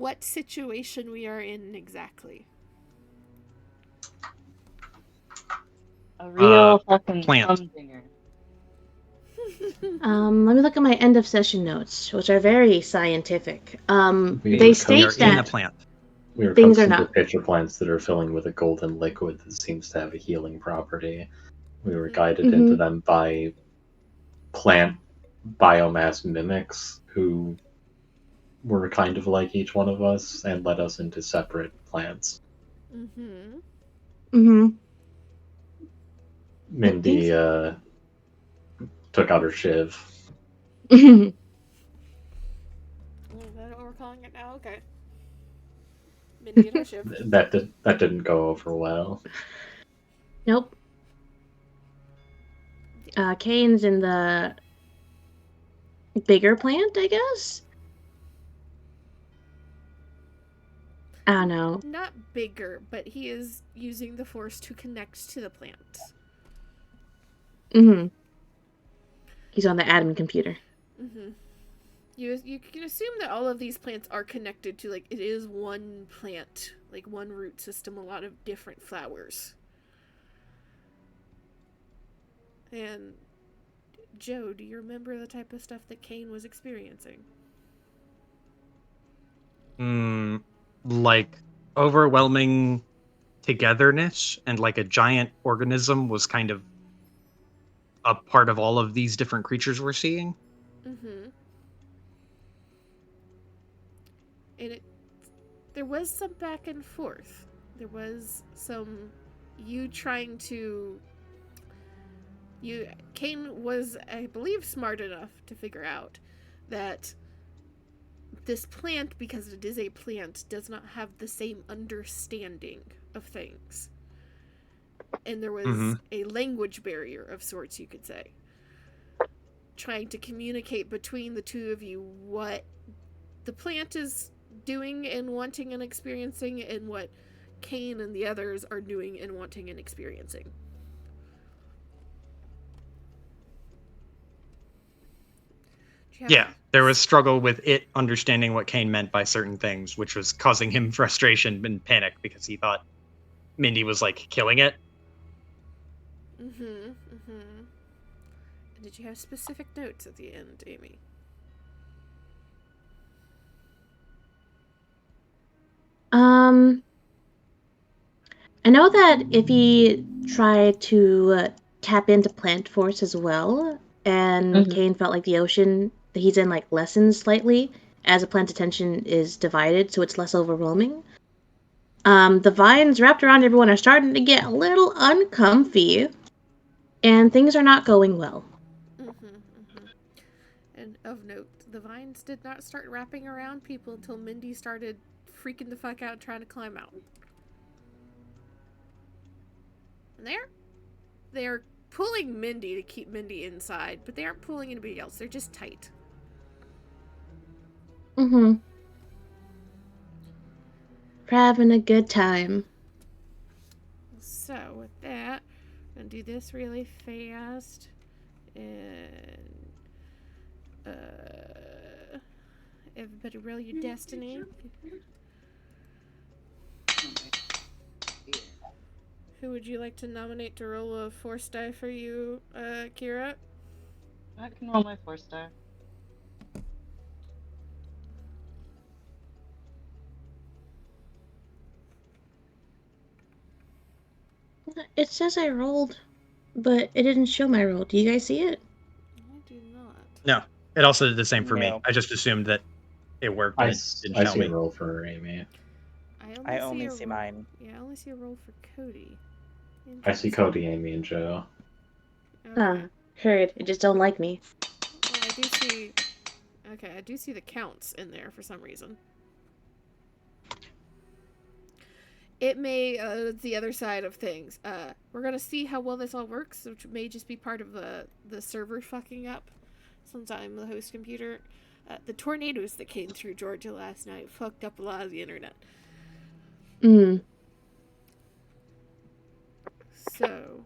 what situation we are in exactly. A real fucking plant. humdinger. Let me look at my end of session notes, which are very scientific. We They are state in a that plant. We are things are coaxed into not. pitcher plants that are filling with a golden liquid that seems to have a healing property. We were Mhm. guided into them by plant biomass mimics who were kind of like each one of us and led us into separate plants. Mm-hmm. Mm-hmm. Mindy took out her shiv. Is that what we're calling it now? Okay. Mindy and her shiv. That didn't go over well. Nope. Kane's in the bigger plant, I guess? I don't know. Not bigger, but he is using the force to connect to the plant. Mm-hmm. He's on the admin computer. Mm-hmm. You can assume that all of these plants are connected to, like, it is one plant, like one root system, a lot of different flowers. And Joe, do you remember the type of stuff that Kane was experiencing? Like overwhelming togetherness, and like a giant organism was kind of a part of all of these different creatures we're seeing. Mm-hmm. And there was some back and forth. There was some you trying to Kane was, I believe, smart enough to figure out that this plant, because it is a plant, does not have the same understanding of things. And there was a language barrier of sorts, you could say. Trying to communicate between the two of you what the plant is doing and wanting and experiencing, and what Kane and the others are doing and wanting and experiencing. Yeah, there was struggle with it understanding what Kane meant by certain things, which was causing him frustration and panic because he thought Mindy was like killing it. Mm-hmm. Did you have specific notes at the end, Amy? I know that if he tried to tap into plant force as well, and Kane felt like the ocean that he's in like lessens slightly as a plant's attention is divided, so it's less overwhelming. The vines wrapped around everyone are starting to get a little uncomfy, and things are not going well. And of note, the vines did not start wrapping around people until Mindy started freaking the fuck out trying to climb out. And they're pulling Mindy to keep Mindy inside, but they aren't pulling anybody else. They're just tight. Mm-hmm. We're having a good time. So, with that, I'm going to do this really fast. And everybody roll your destiny. Who would you like to nominate to roll a force die for you, Kira? I can roll my force die. It says I rolled, but it didn't show my roll. Do you guys see it? I do not. No, it also did the same for me. No. I just assumed that it worked. I It didn't show see me. a roll for Amy. I only see mine. Yeah, I only see a roll for Cody. I see Cody, Amy, and Joe. Okay. Heard. It just don't like me. Well, I do see. Okay, I do see the counts in there for some reason. It may, the other side of things. We're gonna see how well this all works, which may just be part of the server fucking up, since I'm the host computer. The tornadoes that came through Georgia last night fucked up a lot of the internet. So,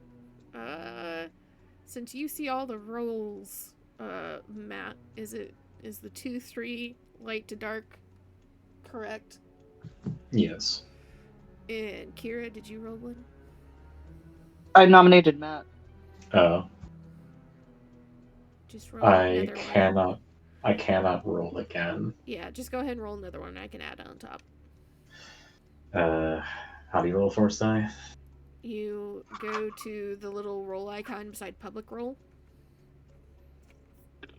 since you see all the rolls, Matt, is the 2-3 light to dark correct? Yes. And Kira, did you roll one? I nominated Matt. Oh. Just roll I another one. cannot roll again. Yeah, just go ahead and roll another one. I can add on top. How do you roll force die? You go to the little roll icon beside public roll.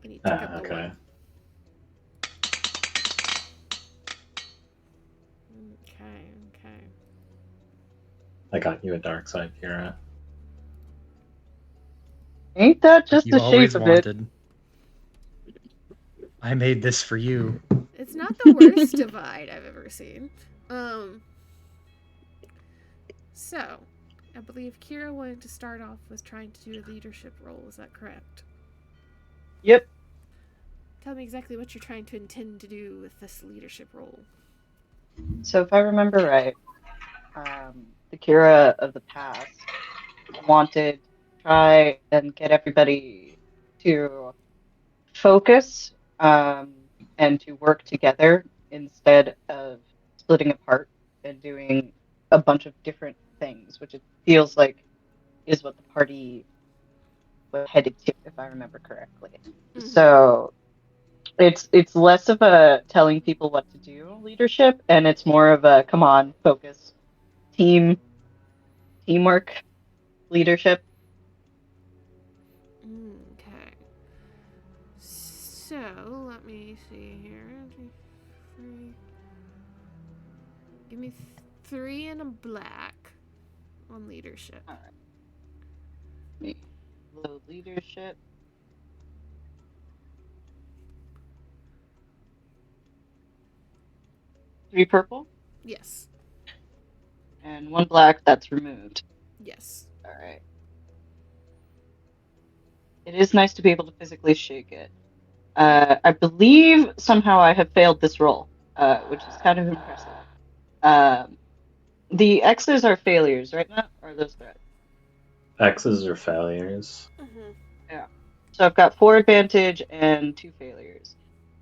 And you tick up the Okay. one. Okay. I got you a dark side, Kira. Ain't that just you the always shape of it? wanted. I made this for you. It's not the worst divide I've ever seen. So, I believe Kira wanted to start off with trying to do a leadership role. Is that correct? Yep. Tell me exactly what you're trying to intend to do with this leadership role. So if I remember right, the Kira of the past wanted to try and get everybody to focus and to work together instead of splitting apart and doing a bunch of different things, which it feels like is what the party was headed to, if I remember correctly. Mm-hmm. So it's less of a telling people what to do leadership, and it's more of a come on, focus, teamwork leadership. Okay. So, let me see here. 3. Give me 3 and a black on leadership. All right. Low leadership. 3 purple. Yes. And 1 black, that's removed. Yes. All right. It is nice to be able to physically shake it. I believe somehow I have failed this roll, which is kind of impressive. The X's are failures, right, Matt? Or are those threats? X's are failures. Mm-hmm. Yeah. So I've got 4 advantage and 2 failures.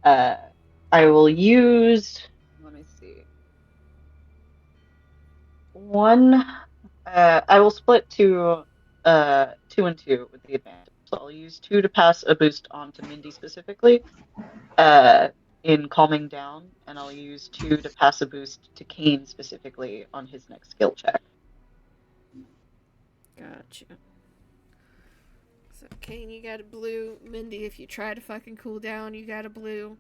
I will use. Let me see. 1. I will split to 2 and 2 with the advantage. So I'll use 2 to pass a boost onto Mindy specifically, in calming down, and I'll use 2 to pass a boost to Kane specifically on his next skill check. Gotcha. So, Kane, you got a blue. Mindy, if you try to fucking cool down, you got a blue.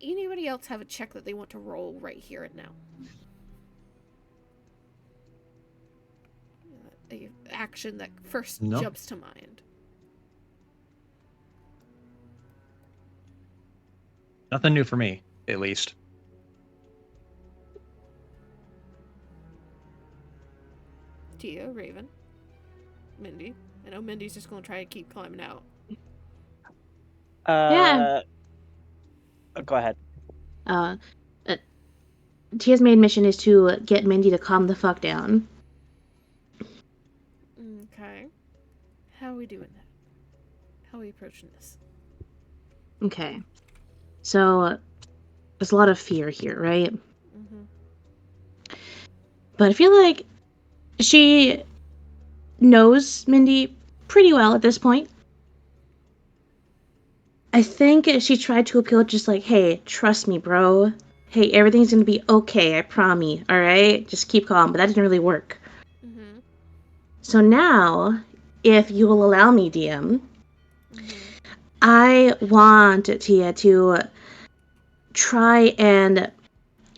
Anybody else have a check that they want to roll right here and now? A action that first jumps to mind. Nothing new for me, at least. Tia, Raven, Mindy. I know Mindy's just gonna try to keep climbing out. Yeah. Go ahead. Tia's main mission is to get Mindy to calm the fuck down. Okay. How are we doing that? How are we approaching this? Okay. So, there's a lot of fear here, right? Mm-hmm. But I feel like she knows Mindy pretty well at this point. I think she tried to appeal just like, hey, trust me, bro. Hey, everything's gonna be okay, I promise, alright? Just keep calm, but that didn't really work. Mm-hmm. So now, if you will allow me, DM, Mm-hmm. I want Tia to try and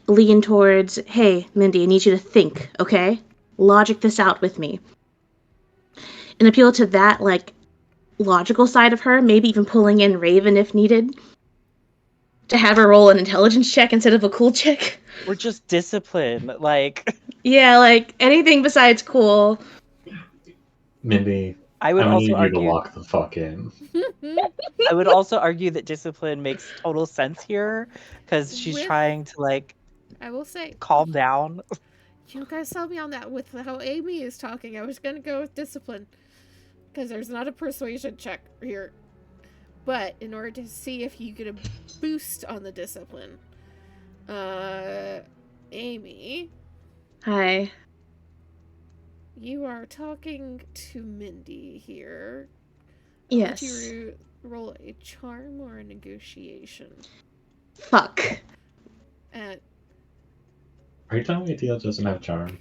lean towards, hey, Mindy, I need you to think, okay? Logic this out with me. And appeal to that, like, logical side of her, maybe even pulling in Raven if needed. To have her roll an intelligence check instead of a cool check. Or just discipline, like... Yeah, like, anything besides cool. Mindy, I would I'm gonna also need you to argue... lock the fuck in. I would also argue that discipline makes total sense here, because she's trying to, like... I will say... calm down. You guys saw me on that with how Amy is talking. I was gonna go with discipline. Because there's not a persuasion check here. But in order to see if you get a boost on the discipline, Amy, Hi. you are talking to Mindy here. Yes. Would you roll a charm or a negotiation? Fuck. Are you telling me Tia doesn't have charm?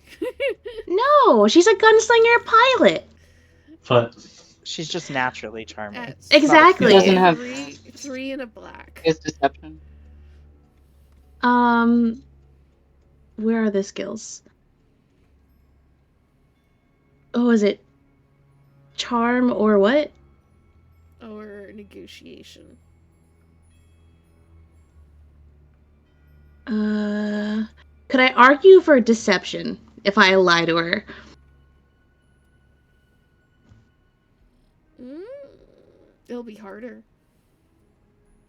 No, she's a gunslinger pilot. But She's just naturally charming. Exactly. He doesn't have three and a black. his deception. Where are the skills? Oh, is it charm or what? Or negotiation. Could I argue for deception if I lie to her? It'll be harder.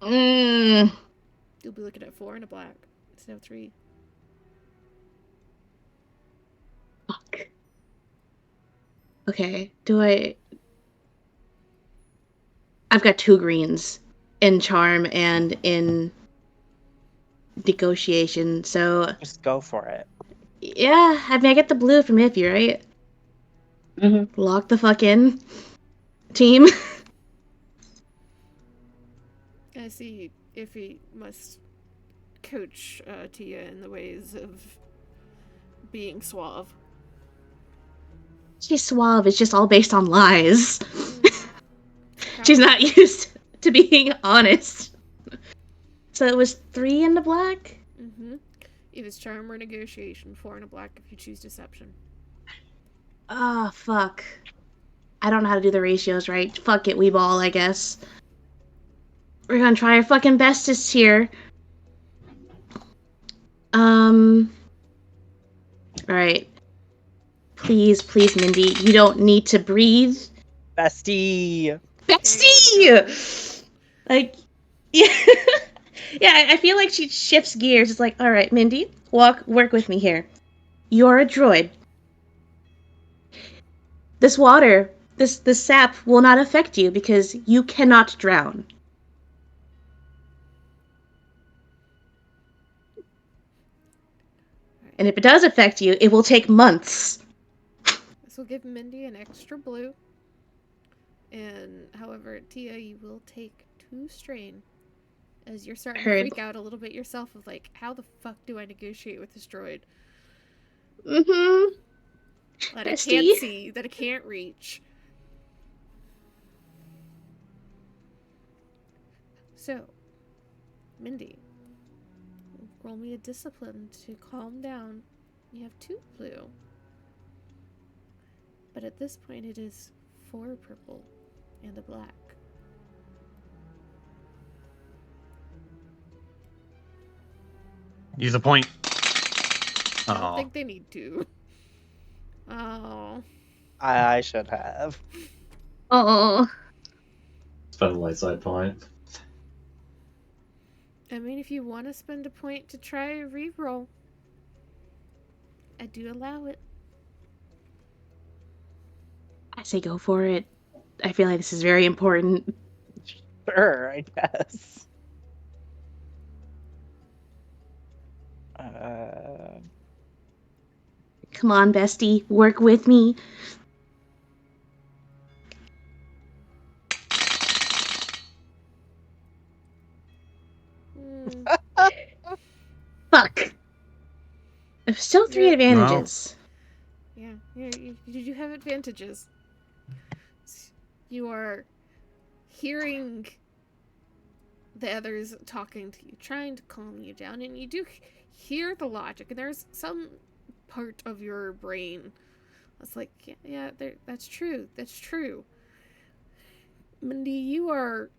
Mm. You'll be looking at 4 and a black instead of 3. Fuck. Okay, I've got 2 greens in charm and in negotiation, so Just go for it. yeah, I mean I get the blue from Iffy, right? Mm-hmm. Lock the fuck in, team. I see Iffy must coach Tia in the ways of being suave. She's suave, it's just all based on lies. She's not used to being honest. So it was 3 in the black? Mm-hmm. It was charm or negotiation, 4 and a black if you choose deception. Ah, fuck. I don't know how to do the ratios right. Fuck it, we ball, I guess. We're gonna try our fucking bestest here. Alright. Please, Mindy, you don't need to breathe. Bestie! Bestie! Like, yeah. Yeah, I feel like she shifts gears. It's like, alright, Mindy, work with me here. You're a droid. This water, this sap will not affect you because you cannot drown. And if it does affect you, it will take months. This will give Mindy an extra blue. And however, Tia, you will take 2 strain. As you're starting to freak out a little bit yourself of like, how the fuck do I negotiate with this droid? Mm-hmm. That I can't see, that I can't reach. So, Mindy, roll me a discipline to calm down. You have 2 blue. But at this point it is 4 purple and a black. Use a point. I don't think they need to. Oh. I should have. Oh. Spend a light side point. I mean, if you want to spend a point to try a reroll, I do allow it. I say go for it. I feel like this is very important. Sure, I guess. Come on, bestie, work with me. Fuck. There's still 3 advantages. Yeah, you have advantages. You are hearing the others talking to you, trying to calm you down, and you do hear the logic, and there's some part of your brain that's like, yeah, that's true. Mindy, you are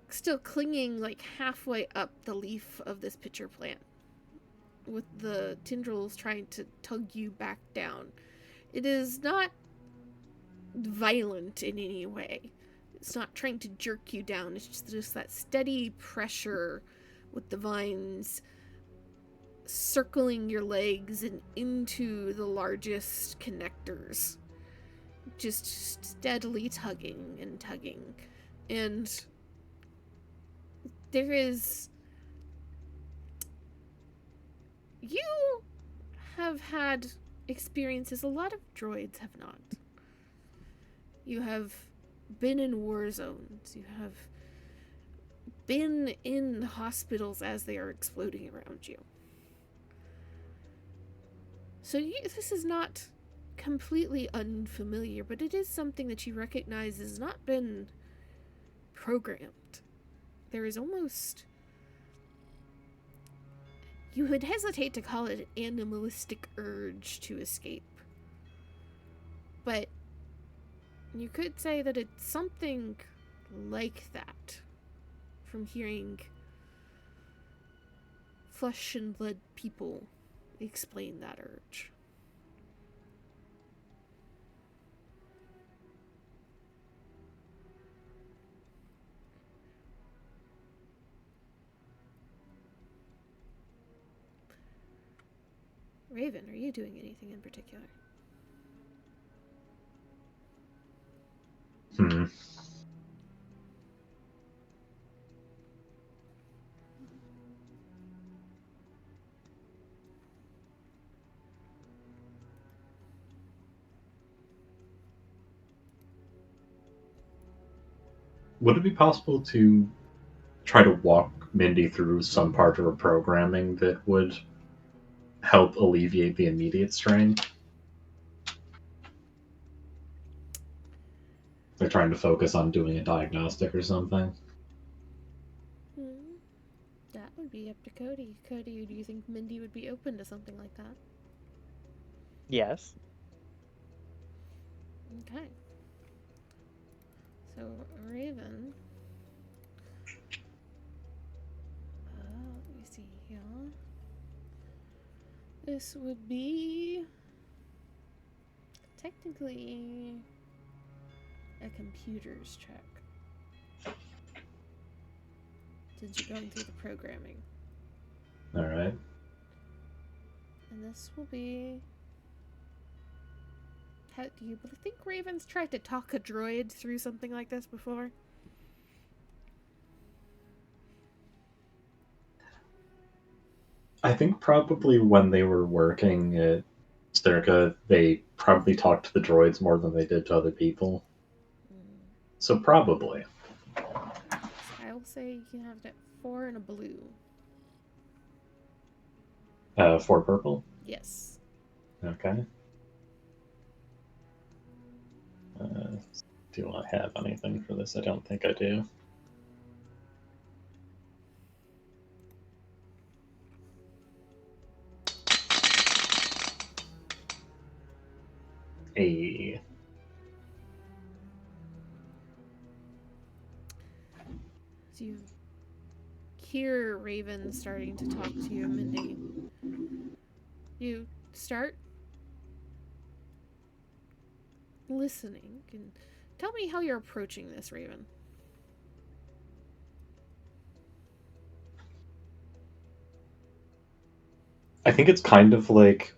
still clinging like halfway up the leaf of this pitcher plant, with the tendrils trying to tug you back down. It is not violent in any way. It's not trying to jerk you down. It's just that steady pressure with the vines circling your legs and into the largest connectors. Just steadily tugging and tugging. And there is have had experiences a lot of droids have not. You have been in war zones. You have been in hospitals as they are exploding around you. So this is not completely unfamiliar, but it is something that you recognize has not been programmed. There is almost... You would hesitate to call it an animalistic urge to escape. But you could say that it's something like that from hearing flesh and blood people explain that urge. Raven, are you doing anything in particular? Would it be possible to try to walk Mindy through some part of her programming that would help alleviate the immediate strain? They're trying to focus on doing a diagnostic or something. That would be up to Cody. Cody, do you think Mindy would be open to something like that? Yes. Okay. So, Raven. Let me see here. This would be technically a computer's check. Since you're going through the programming. Alright. And this will be... Do you think Raven's tried to talk a droid through something like this before? I think probably when they were working at Sturka, they probably talked to the droids more than they did to other people. So probably. So I will say you can have it at 4 and a blue. 4 purple? Yes. Okay. Do I have anything for this? I don't think I do. A. So you hear Raven starting to talk to you, Mindy. You start listening, and tell me how you're approaching this, Raven. I think it's kind of like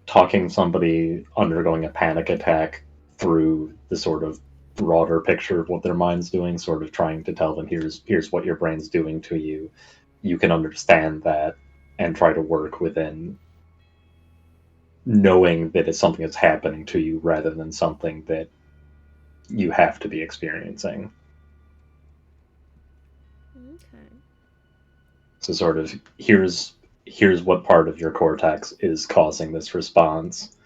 talking somebody undergoing a panic attack through the sort of broader picture of what their mind's doing, sort of trying to tell them, here's what your brain's doing to you. You can understand that and try to work within knowing that it's something that's happening to you rather than something that you have to be experiencing. Okay. So sort of here's what part of your cortex is causing this response.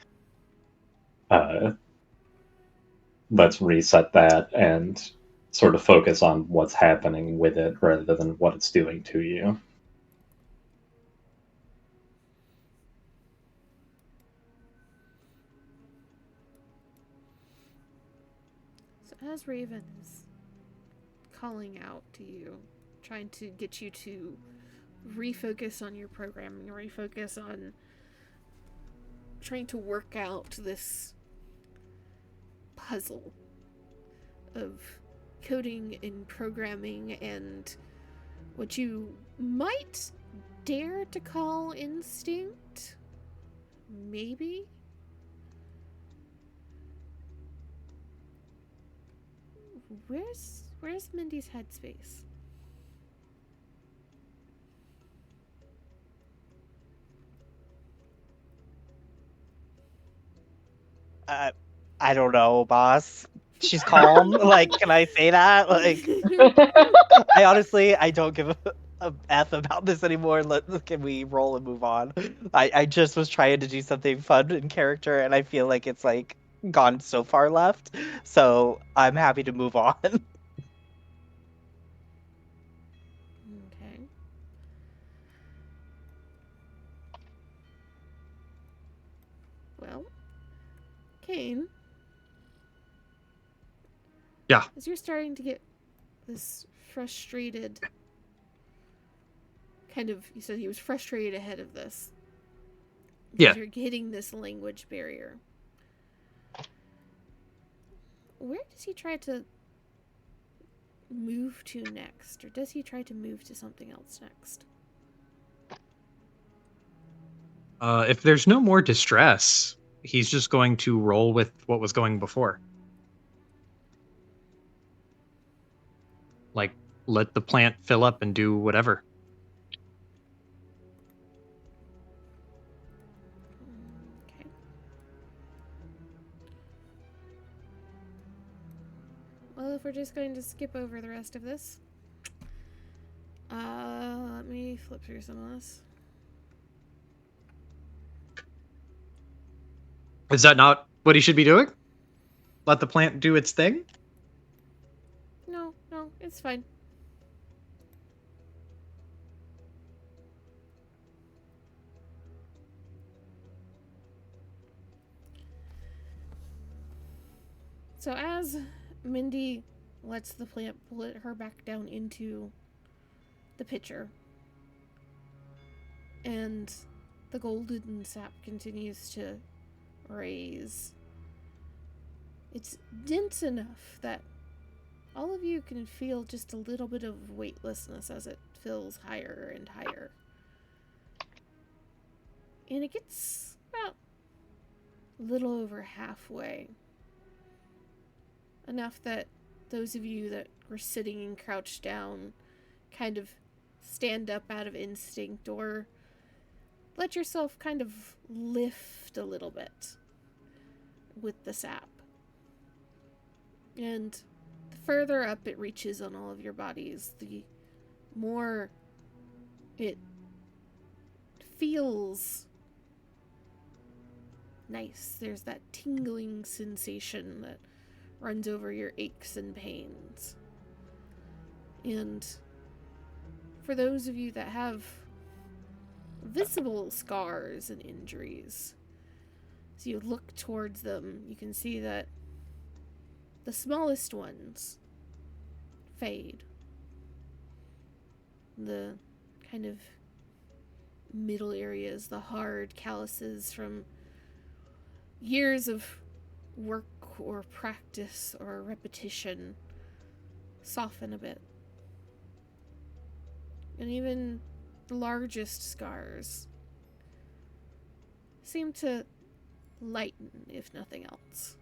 Let's reset that and sort of focus on what's happening with it rather than what it's doing to you. So as Raven is calling out to you, trying to get you to refocus on your programming, refocus on trying to work out this puzzle of coding and programming and what you might dare to call instinct, maybe. Where's Mindy's headspace? I don't know, boss. She's calm. Like, can I say that? Like, I don't give a F about this anymore. Can we roll and move on? I just was trying to do something fun in character, and I feel like it's like gone so far left. So I'm happy to move on. Okay. Well, Kane. Yeah. As you're starting to get this frustrated kind of, you said he was frustrated ahead of this. Because Yeah. you're hitting this language barrier. Where does he try to move to next? Or does he try to move to something else next? If there's no more distress, he's just going to roll with what was going before. Like, let the plant fill up and do whatever. Okay. Well, if we're just going to skip over the rest of this, let me flip through some of this. Is that not what he should be doing? Let the plant do its thing? No, it's fine. So as Mindy lets the plant pull her back down into the pitcher, and the golden sap continues to raise, it's dense enough that all of you can feel just a little bit of weightlessness as it fills higher and higher. And it gets about a little over halfway. Enough that those of you that were sitting and crouched down kind of stand up out of instinct or let yourself kind of lift a little bit with the sap. And the further up it reaches on all of your bodies, the more it feels nice. There's that tingling sensation that runs over your aches and pains. And for those of you that have visible scars and injuries, as you look towards them, you can see that the smallest ones fade. The kind of middle areas, the hard calluses from years of work or practice or repetition, soften a bit. And even the largest scars seem to lighten, if nothing else.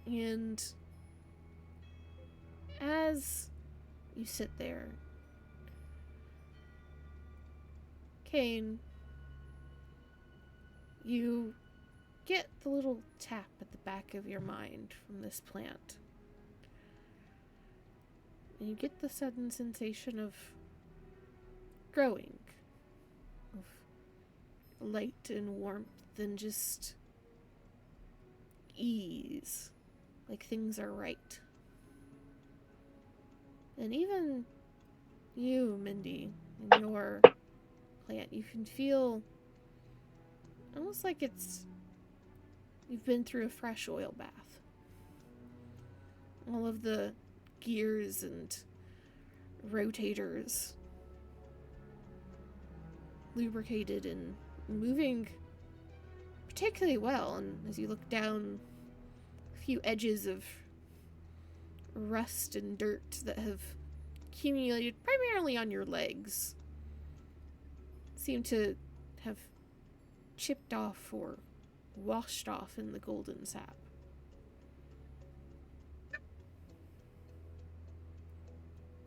And as you sit there, Kane, you get the little tap at the back of your mind from this plant. And you get the sudden sensation of growing, of light and warmth and just ease, like things are right. And even you, Mindy, in your plant, you can feel almost like you've been through a fresh oil bath. All of the gears and rotators lubricated and moving particularly well. And as you look down, a few edges of rust and dirt that have accumulated primarily on your legs seem to have chipped off or washed off in the golden sap.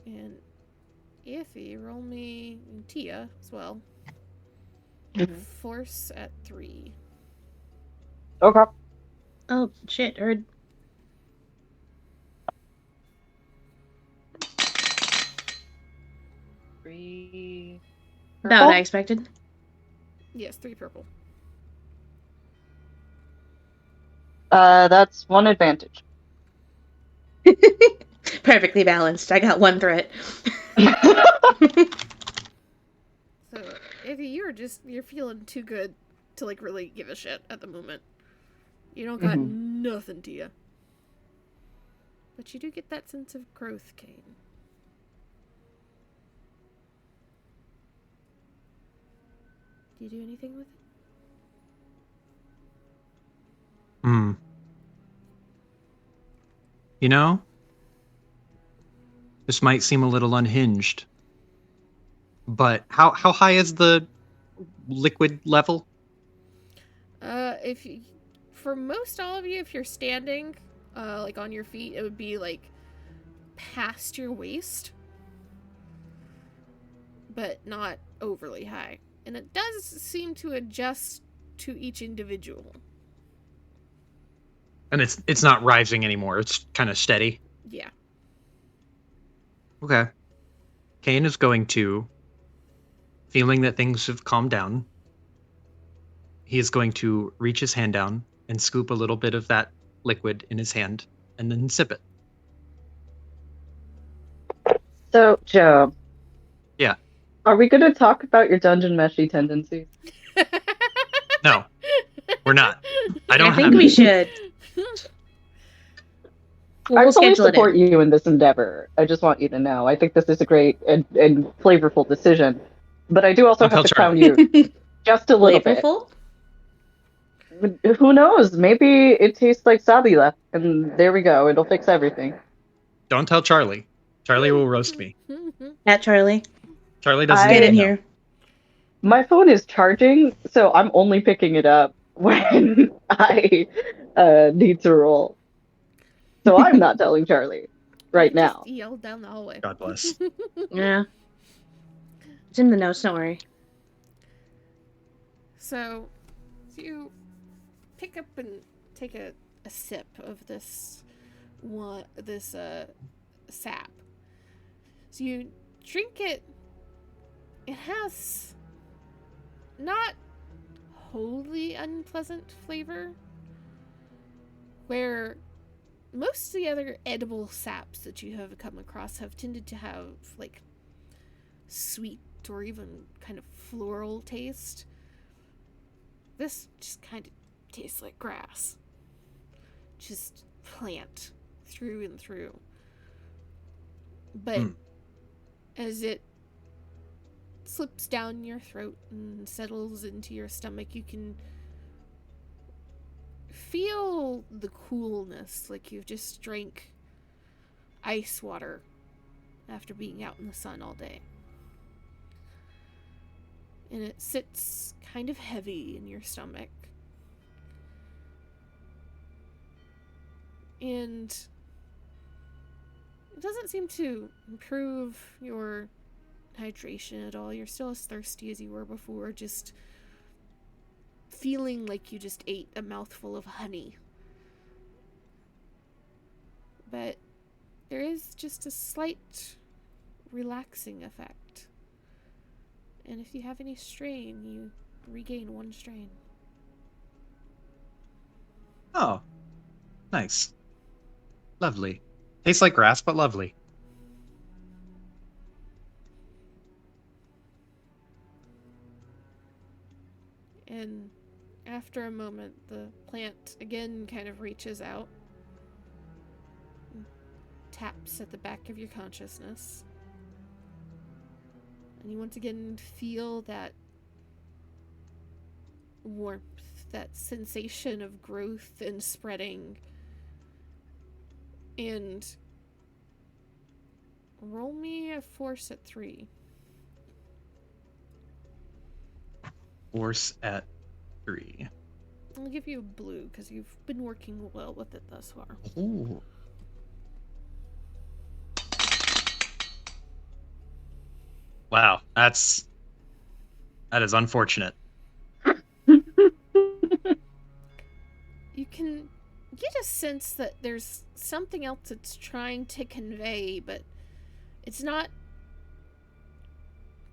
And EotE, roll me, and Tia as well. Force at 3. Okay. Oh, shit, heard. Three. About what I Purple? expected. Yes, 3 purple. That's 1 advantage. Perfectly balanced. I got 1 threat. So, if you're feeling too good to like really give a shit at the moment. You don't got nothing to you. But you do get that sense of growth, Kane. Do you do anything with it? You know, this might seem a little unhinged, but how high is the liquid level? If you, for most all of you, if you're standing, like on your feet, it would be like past your waist, but not overly high. And it does seem to adjust to each individual. And it's not rising anymore. It's kind of steady. Yeah. Okay. Kane is going to, feeling that things have calmed down, he is going to reach his hand down and scoop a little bit of that liquid in his hand and then sip it. So, Joe. Yeah. Are we going to talk about your dungeon meshy tendencies? No, we're not. I think we should. I We'll fully schedule it support in. you in this endeavor. I just want you to know. I think this is a great and flavorful decision. But I do also Don't have to tell crown you just a little bit. Flavorful? Who knows? Maybe it tastes like Sabila, and there we go. It'll fix everything. Don't tell Charlie. Charlie will roast me. At Charlie. Charlie doesn't Get in know. here. My phone is charging, so I'm only picking it up when I need to roll. So I'm not telling Charlie right now. Just yelled down the hallway. God bless. Yeah. It's in the notes, don't worry. So you pick up and take a sip of this sap. So you drink it. It has not wholly unpleasant flavor, where most of the other edible saps that you have come across have tended to have like sweet or even kind of floral taste. This just kind of tastes like grass. Just plant through and through. But as it slips down your throat and settles into your stomach, you can feel the coolness, like you've just drank ice water after being out in the sun all day. And it sits kind of heavy in your stomach. And it doesn't seem to improve your hydration at all. You're still as thirsty as you were before, just feeling like you just ate a mouthful of honey. But there is just a slight relaxing effect. And if you have any strain, you regain 1 strain. Oh, nice. Lovely. Tastes like grass, but lovely. And after a moment, the plant again kind of reaches out and taps at the back of your consciousness. And you once again feel that warmth, that sensation of growth and spreading. And roll me a force at 3. Force at 3. I'll give you a blue because you've been working well with it thus far. Ooh. Wow, that is unfortunate. can get a sense that there's something else it's trying to convey, but it's not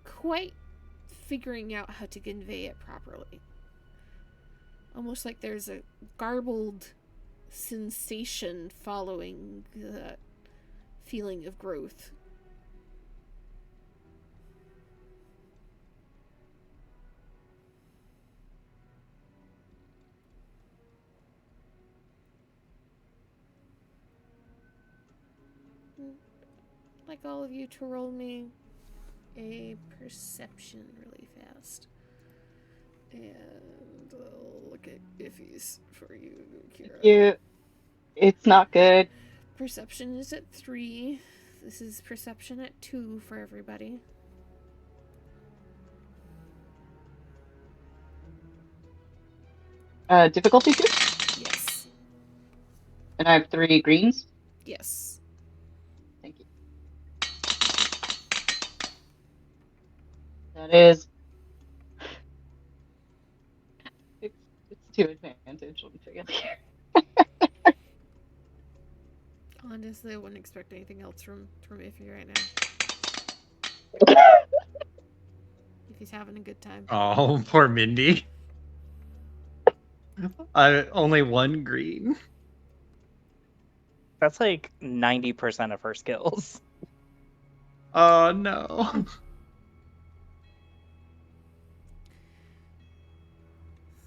quite figuring out how to convey it properly. Almost like there's a garbled sensation following the feeling of growth. I'd like all of you to roll me a perception really fast. And I'll look at iffies for you, Kira. It's not good. Perception is at 3. This is perception at 2 for everybody. Difficulty 2? Yes. And I have 3 greens? Yes. Thank you. That is... It's 2 advantage on failure. Honestly, I wouldn't expect anything else from Iffy right now. Iffy's having a good time. Oh, poor Mindy. Only 1 green. That's like 90% of her skills. Oh no.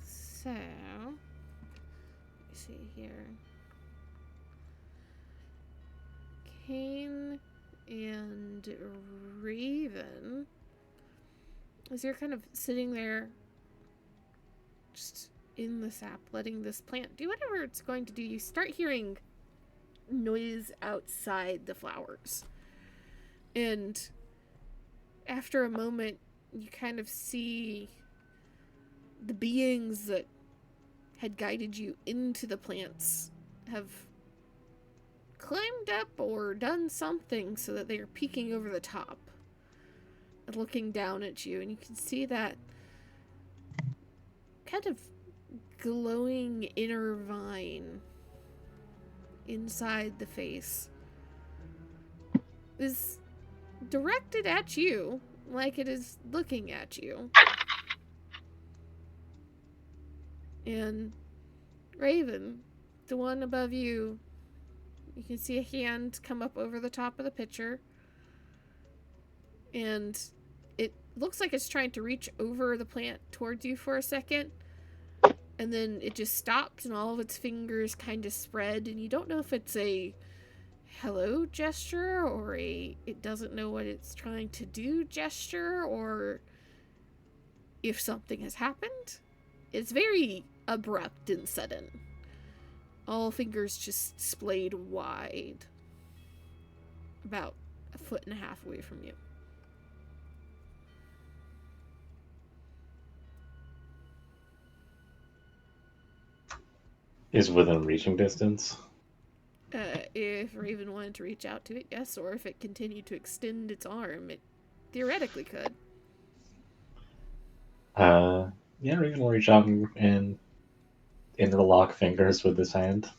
So, let me see here. Kane and Raven, as you're kind of sitting there just in the sap, letting this plant do whatever it's going to do, you start hearing noise outside the flowers. And after a moment, you kind of see the beings that had guided you into the plants have climbed up or done something so that they are peeking over the top and looking down at you, and you can see that kind of glowing inner vine inside the face is directed at you like it is looking at you. And Raven, the one above you, you can see a hand come up over the top of the picture, and it looks like it's trying to reach over the plant towards you for a second, and then it just stops and all of its fingers kind of spread, and you don't know if it's a hello gesture or a it doesn't know what it's trying to do gesture, or if something has happened. It's very abrupt and sudden. All fingers just splayed wide, about 1.5 feet away from you. Is within reaching distance. If Raven wanted to reach out to it, yes, or if it continued to extend its arm, it theoretically could. Yeah, Raven will reach out and interlock fingers with his hand.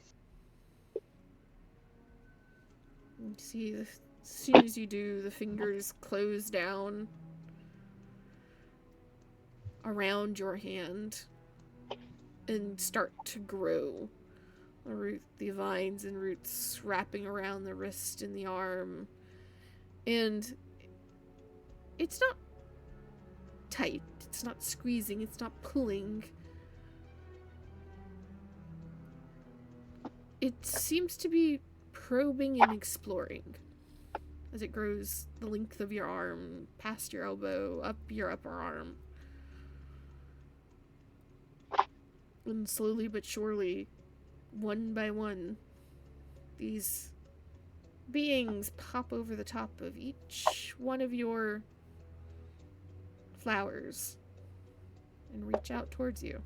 You see, as soon as you do, the fingers close down around your hand and start to grow. The vines and roots wrapping around the wrist and the arm. And it's not tight, it's not squeezing, it's not pulling. It seems to be probing and exploring as it grows the length of your arm, past your elbow, up your upper arm. And slowly but surely, one by one, these beings pop over the top of each one of your flowers and reach out towards you.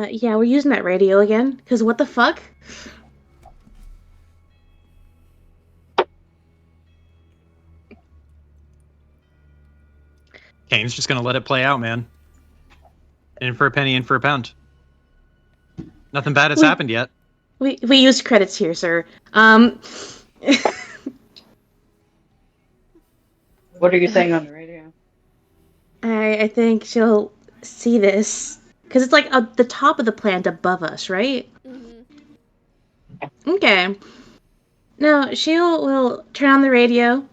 Yeah, we're using that radio again, because what the fuck? Kane's just gonna let it play out, man. In for a penny, in for a pound. Nothing bad has happened yet. We use credits here, sir. What are you saying on the radio? I think she'll see this because it's like the top of the plant above us, right? Mm-hmm. Okay. No, she will turn on the radio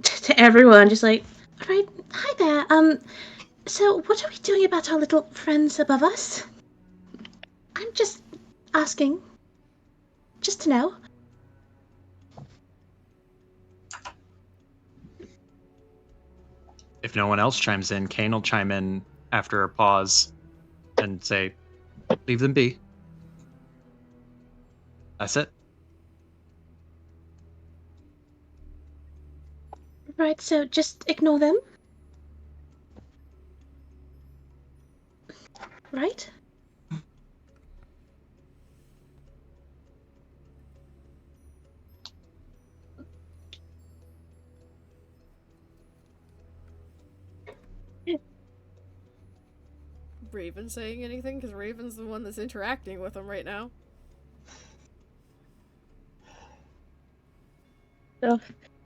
to everyone, just like, all right, hi there. So what are we doing about our little friends above us? I'm just asking, just to know. If no one else chimes in, Kane will chime in after a pause and say, leave them be. That's it. Right, so just ignore them. Right? Raven saying anything? Because Raven's the one that's interacting with them right now. So,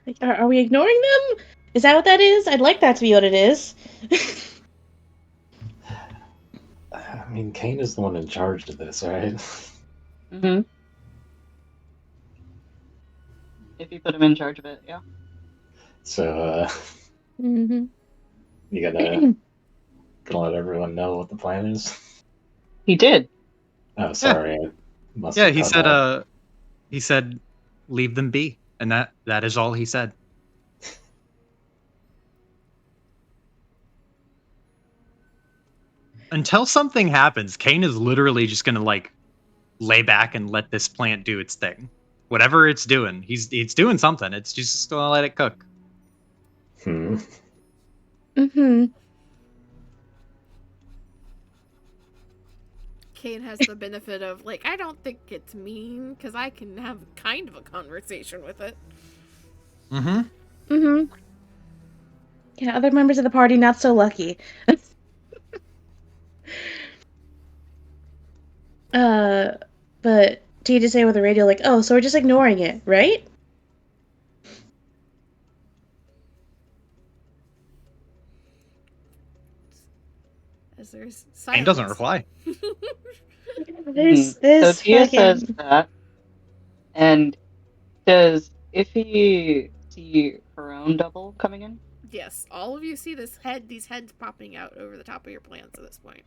like, are we ignoring them? Is that what that is? I'd like that to be what it is. I mean, Kane is the one in charge of this, right? Mm-hmm. If you put him in charge of it, yeah. So, Mm-hmm. you gonna let everyone know what the plan is? He did. Oh, sorry. I must Yeah, have cut out. he said, leave them be. And that is all he said. Until something happens, Kane is literally just gonna like lay back and let this plant do its thing. Whatever it's doing, it's doing something. It's just gonna let it cook. Mm-hmm. Kane has the benefit of, like, I don't think it's mean, because I can have kind of a conversation with it. Mm-hmm. Mm-hmm. Yeah, other members of the party not so lucky. But T just say with the radio, like, oh, so we're just ignoring it, right? As there's silence. Kane doesn't reply. There's So this Tia fucking... says that, and does Iffy see her own double coming in? Yes, all of you see these heads popping out over the top of your plants at this point.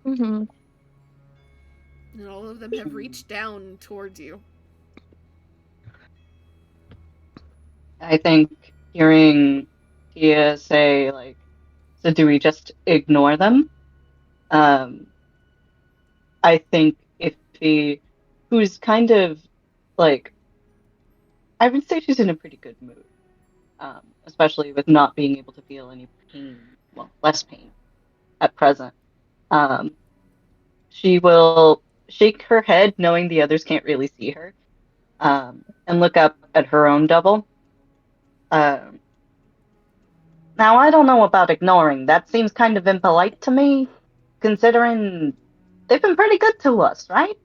Mm-hmm. And all of them have reached down towards you. I think hearing Tia say, like, so do we just ignore them? I think Iffy, who's kind of, like, I would say she's in a pretty good mood. Especially with not being able to feel any pain, well, less pain at present. She will shake her head, knowing the others can't really see her, and look up at her own double. Now, I don't know about ignoring. That seems kind of impolite to me, considering they've been pretty good to us, right?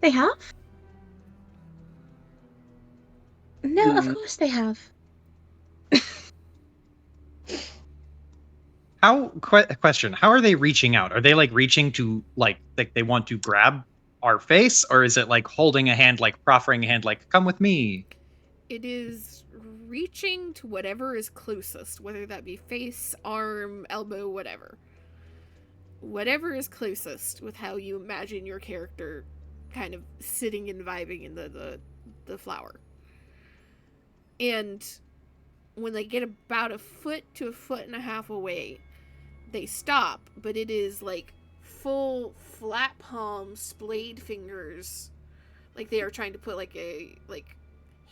They have? No, of course they have. Question, how are they reaching out? Are they like reaching to like they want to grab our face, or is it like holding a hand, like proffering a hand, like come with me? It is reaching to whatever is closest, whether that be face, arm, elbow, whatever. Whatever is closest with how you imagine your character kind of sitting and vibing in the flower. And when they get about a foot to a foot and a half away, they stop, but it is like full flat palm splayed fingers, like they are trying to put like a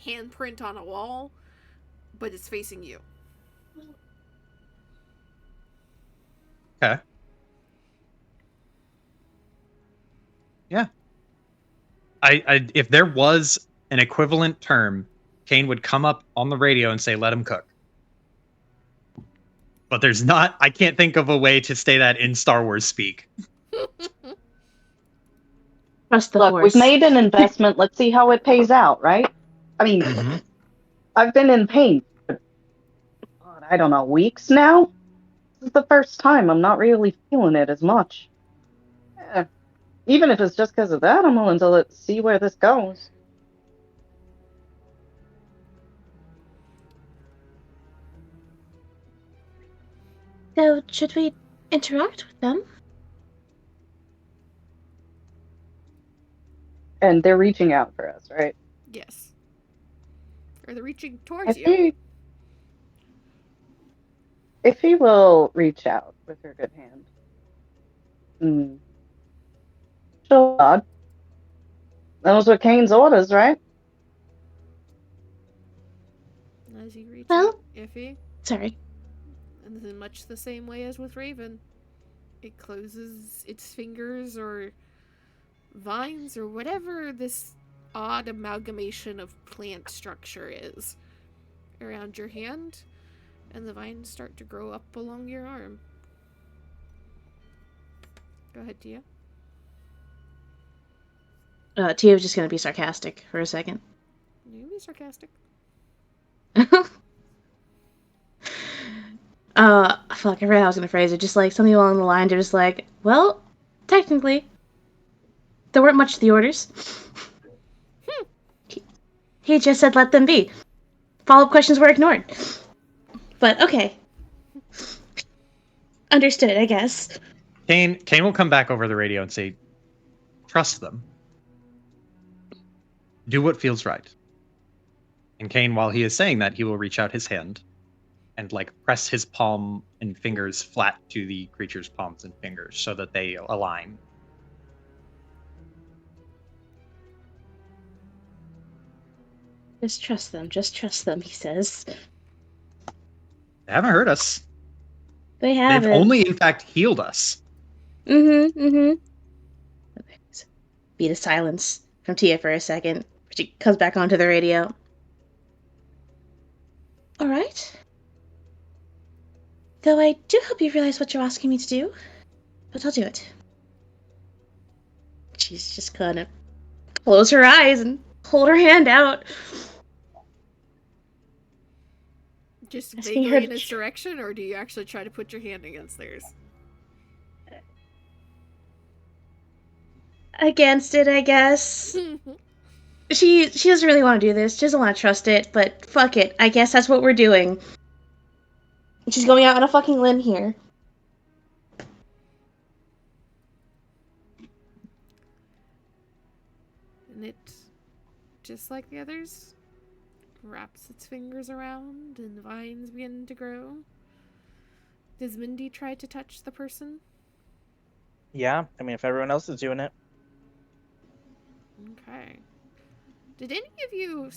handprint on a wall, but it's facing you. Okay. Yeah. If there was an equivalent term, Kane would come up on the radio and say, "Let him cook." But there's not. I can't think of a way to say that in Star Wars speak. Trust the Look, horse. we've made an investment. Let's see how it pays out, right? I mean, I've been in pain for, God, I don't know, weeks now? This is the first time I'm not really feeling it as much. Eh, even if it's just because of that, I'm willing to see where this goes. So, should we interact with them? And they're reaching out for us, right? Yes. Or they're reaching towards If you. he will reach out with her good hand. She'll nod. Those were Kane's orders, right? As you reach Well- out, Iffy, Sorry. and in much the same way as with Raven, it closes its fingers or vines or whatever this odd amalgamation of plant structure is around your hand, and the vines start to grow up along your arm. Go ahead, Tia. Tia was just gonna be sarcastic for a second. You can be sarcastic. Fuck, I forgot how I was gonna phrase it. Just like something along the lines of just like, well, technically, there weren't much to the orders. He just said let them be. Follow-up questions were ignored. But okay. Understood, I guess. Kane will come back over the radio and say, "Trust them. Do what feels right." And Kane, while he is saying that, he will reach out his hand and like press his palm and fingers flat to the creature's palms and fingers so that they align. Just trust them, he says. They haven't hurt us. They haven't. They've only, in fact, healed us. Okay. Beat of silence from Tia for a second. She comes back onto the radio. Alright. Though I do hope you realize what you're asking me to do. But I'll do it. She's just gonna close her eyes and hold her hand out. Just Asking vaguely her in its direction, or do you actually try to put your hand against theirs? Against it, I guess. She doesn't really want to do this. She doesn't want to trust it, but fuck it. I guess that's what we're doing. She's going out on a fucking limb here. And it, just like the others, wraps its fingers around and the vines begin to grow. Does Mindy try to touch the person? Yeah, I mean, if everyone else is doing it. Okay. Did any of you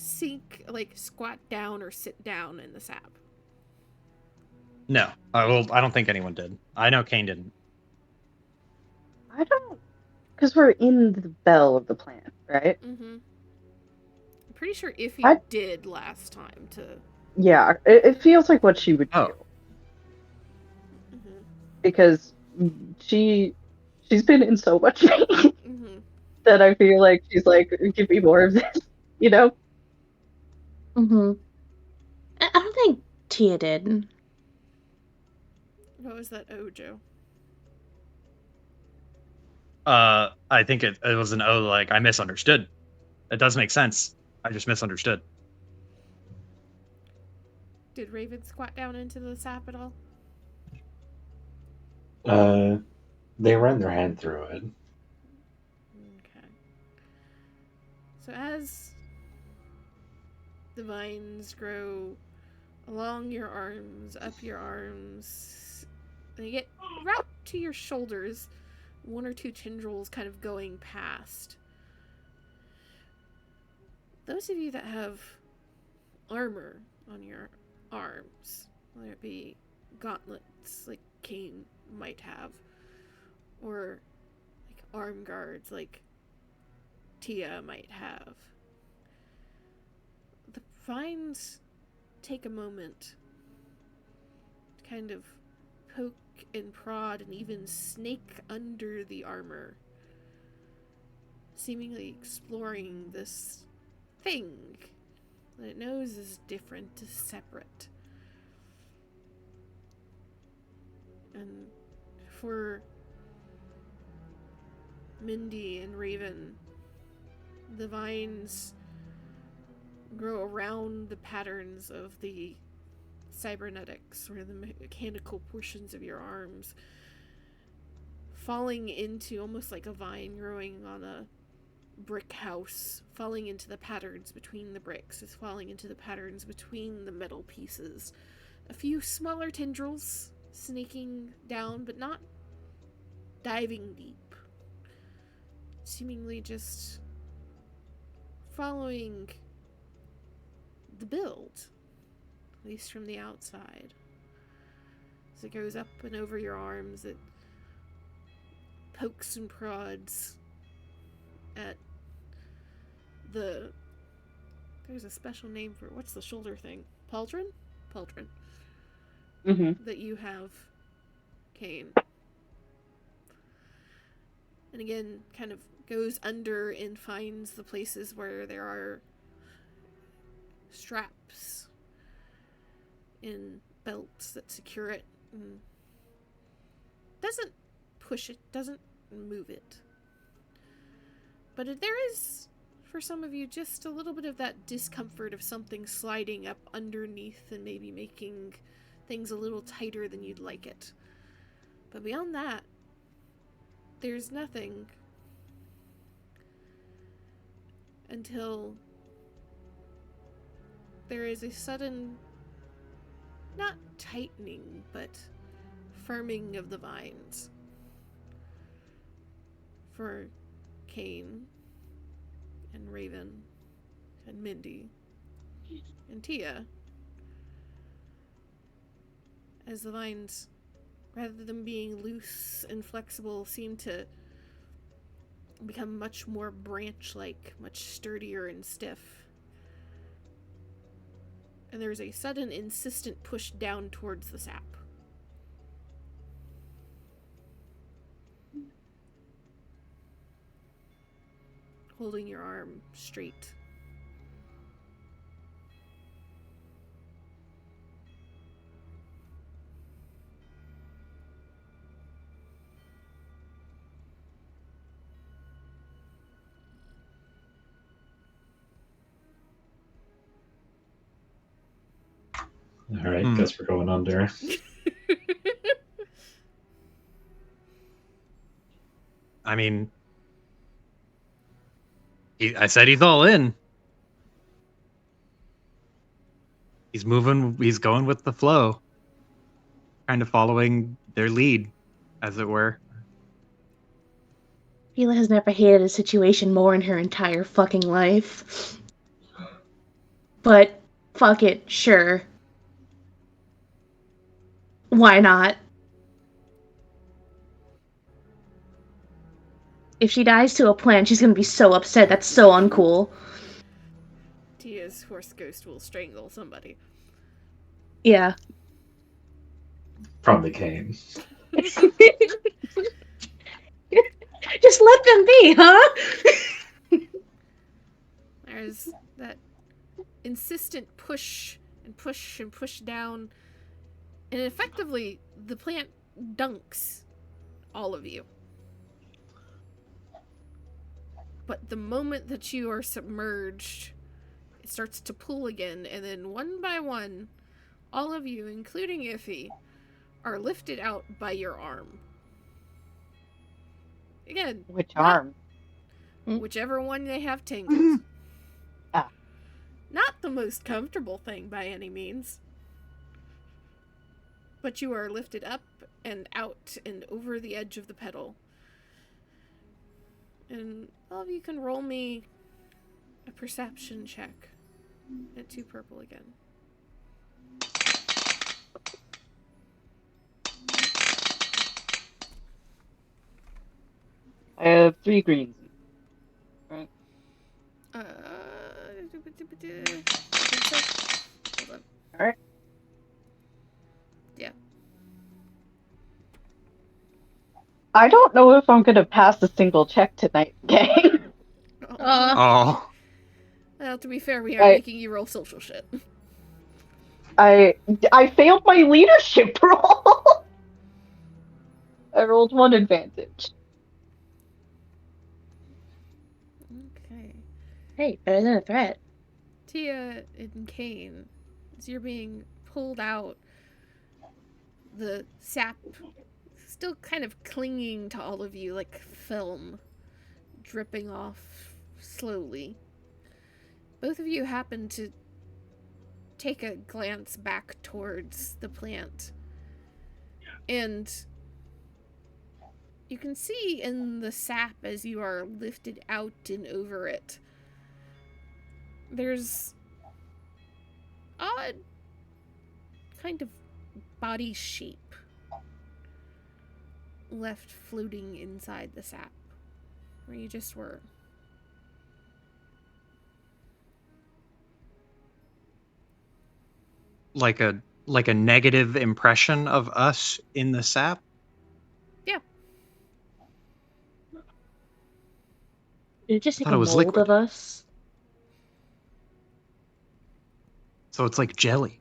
squat down or sit down in the sap? No, I don't think anyone did. I know Kane didn't. I don't, because we're in the bell of the plant, right? Mm-hmm. I'm pretty sure Iffy I- did last time to... Yeah, it feels like what she would do. Mm-hmm. Because she's been in so much pain Mm-hmm. that I feel like she's like, give me more of this, you know? I don't think Tia did. What was that, Ojo? I think it was an O, like, I misunderstood. It does make sense. I just misunderstood. Did Raven squat down into the sap at all? They ran their hand through it. Okay. So as the vines grow along your arms, up your arms, they get right to your shoulders, one or two tendrils kind of going past. Those of you that have armor on your arms, whether it be gauntlets like Kane might have, or like arm guards like Tia might have. The vines take a moment to kind of poke and prod and even snake under the armor, seemingly exploring this thing that it knows is different, is separate. And for Mindy and Raven, the vines grow around the patterns of the cybernetics, or the mechanical portions of your arms, falling into almost like a vine growing on a brick house, falling into the patterns between the bricks, is falling into the patterns between the metal pieces. A few smaller tendrils sneaking down, but not diving deep. Seemingly just following the build, at least from the outside. As it goes up and over your arms, it pokes and prods at there's a special name for it. What's the shoulder thing? Pauldron? Pauldron. Mm-hmm. That you have, Kane. And again, kind of goes under and finds the places where there are straps and belts that secure it. And doesn't push it, doesn't move it. But there is, for some of you, just a little bit of that discomfort of something sliding up underneath and maybe making things a little tighter than you'd like it. But beyond that, there's nothing until there is a sudden, not tightening, but firming of the vines. For Kane and Raven and Mindy and Tia, as the vines, rather than being loose and flexible, seem to become much more branch-like, much sturdier and stiff. And there's a sudden, insistent push down towards the sap. Holding your arm straight. All right, guess we're going under. I mean, I said he's all in. He's moving, he's going with the flow. Kind of following their lead, as it were. Fila has never hated a situation more in her entire fucking life. But, fuck it, sure. Why not? If she dies to a plant, she's gonna be so upset. That's so uncool. Tia's horse ghost will strangle somebody. Yeah. Probably Kane. Just let them be, huh? There's that insistent push and push and push down, and effectively the plant dunks all of you. But the moment that you are submerged, it starts to pull again, and then one by one, all of you, including Iffy, are lifted out by your arm. Again, Which arm? whichever one they have tangled. Ah. Not the most comfortable thing by any means. But you are lifted up and out and over the edge of the pedal. And all of you can roll me a perception check at 2 purple again. have 3 greens. Right? I think so. Hold on. Alright. Yeah. I don't know if I'm gonna pass a single check tonight, gang. Oh, Well, to be fair, we are I making you roll social shit. I failed my leadership roll. I rolled 1 advantage. Okay. Hey, better than a threat. Tia and Kane, as you're being pulled out, the sap still kind of clinging to all of you like film, dripping off slowly. Both of you happen to take a glance back towards the plant, and you can see in the sap as you are lifted out and over it, there's odd kind of body shape left floating inside the sap where you just were. like a negative impression of us in the sap. Yeah. Did it just like Thought a it was mold liquid. of us? So it's like jelly.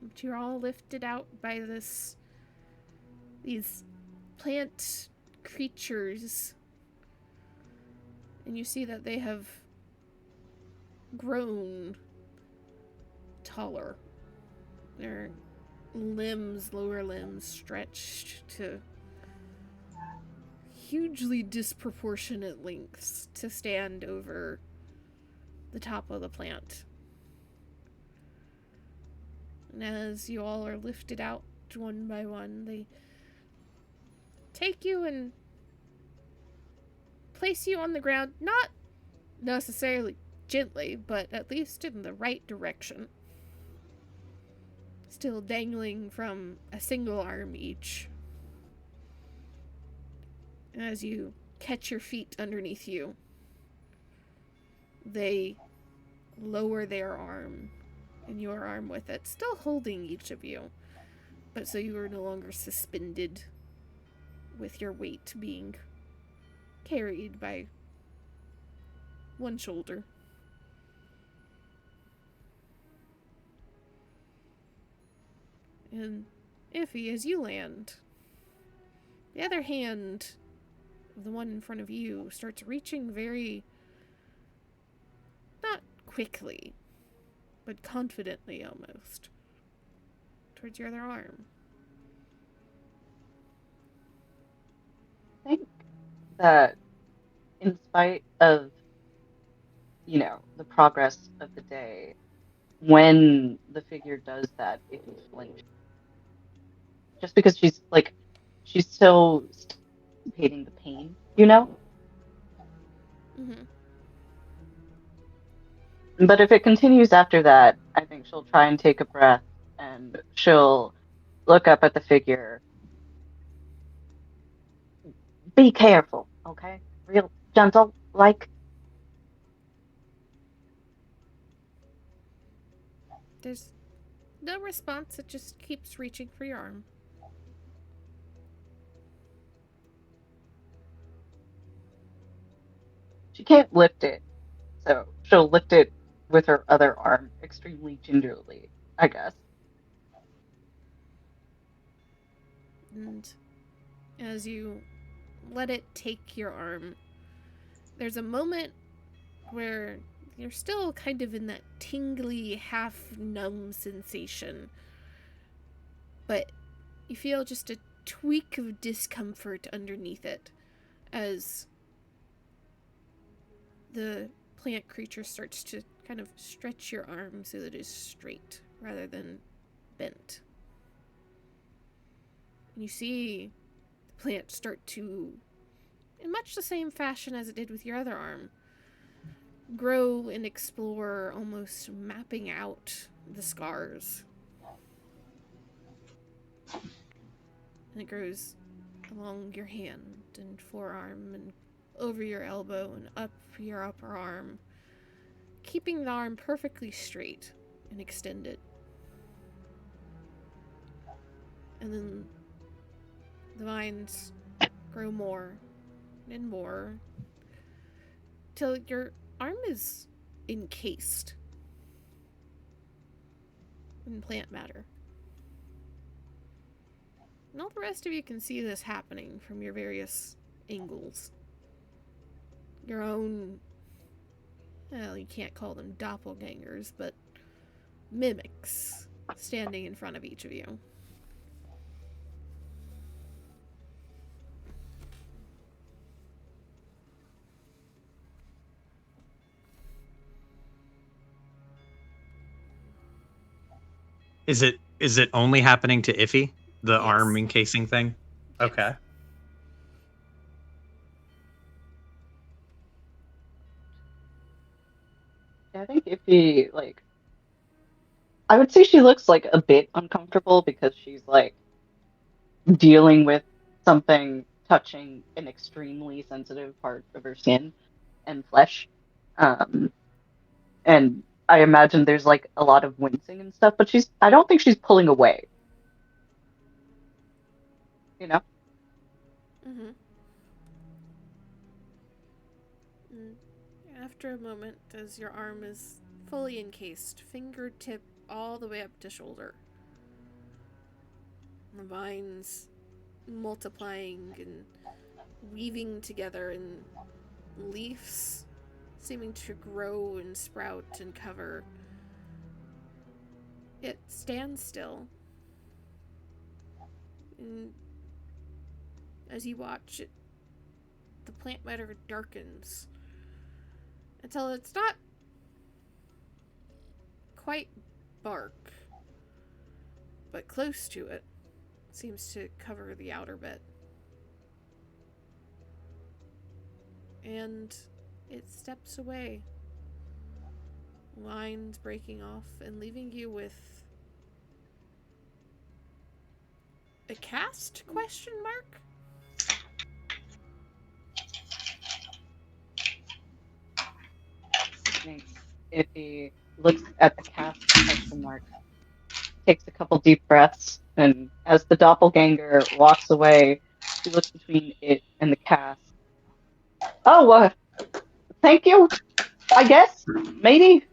But you're all lifted out by these plant creatures, and you see that they have grown taller. Their lower limbs stretched to hugely disproportionate lengths to stand over the top of the plant. And as you all are lifted out one by one, they take you and place you on the ground, not necessarily gently, but at least in the right direction. Still dangling from a single arm each. And as you catch your feet underneath you, they lower their arm and your arm with it, still holding each of you, but so you are no longer suspended with your weight being carried by one shoulder. And Iffy, as you land, the other hand of the one in front of you starts reaching very, not quickly, but confidently almost, towards your other arm. I think that in spite of, the progress of the day, when the figure does that, it can flinch. Just because she's so anticipating the pain, Mm-hmm. But if it continues after that, I think she'll try and take a breath and she'll look up at the figure. Be careful, okay? Real gentle, like. There's no response, it just keeps reaching for your arm. She can't lift it, so she'll lift it with her other arm extremely gingerly, I guess. And as you let it take your arm, there's a moment where you're still kind of in that tingly, half-numb sensation, but you feel just a tweak of discomfort underneath it as the plant creature starts to kind of stretch your arm so that it is straight rather than bent. And you see the plant start to, in much the same fashion as it did with your other arm, grow and explore, almost mapping out the scars. And it grows along your hand and forearm and over your elbow and up your upper arm, keeping the arm perfectly straight and extended. And then the vines grow more and more till your arm is encased in plant matter. And all the rest of you can see this happening from your various angles. Your own, well, you can't call them doppelgangers, but mimics standing in front of each of you. Is it only happening to Iffy? The Yes. arm encasing thing? Yes. Okay. I think if he, like, I would say she looks like a bit uncomfortable because she's like dealing with something touching an extremely sensitive part of her skin and flesh. And I imagine there's like a lot of wincing and stuff, but I don't think she's pulling away. You know? Mm-hmm. After a moment, as your arm is fully encased, fingertip all the way up to shoulder, the vines multiplying and weaving together, and leaves seeming to grow and sprout and cover. It stands still, and as you watch it, the plant matter darkens until it's not quite bark, but close to it. Seems to cover the outer bit. And it steps away, lines breaking off and leaving you with a cast question mark? I think if he looks at the cast question mark, takes a couple deep breaths, and as the doppelganger walks away, he looks between it and the cast. Oh, thank you, I guess, maybe.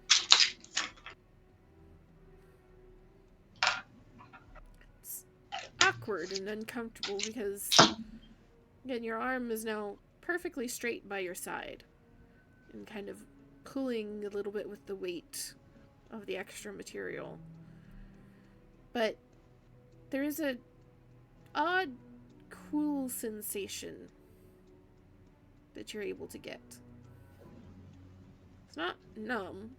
It's awkward and uncomfortable because, again, your arm is now perfectly straight by your side and kind of pulling a little bit with the weight of the extra material. But there is a odd, cool sensation that you're able to get. It's not numb.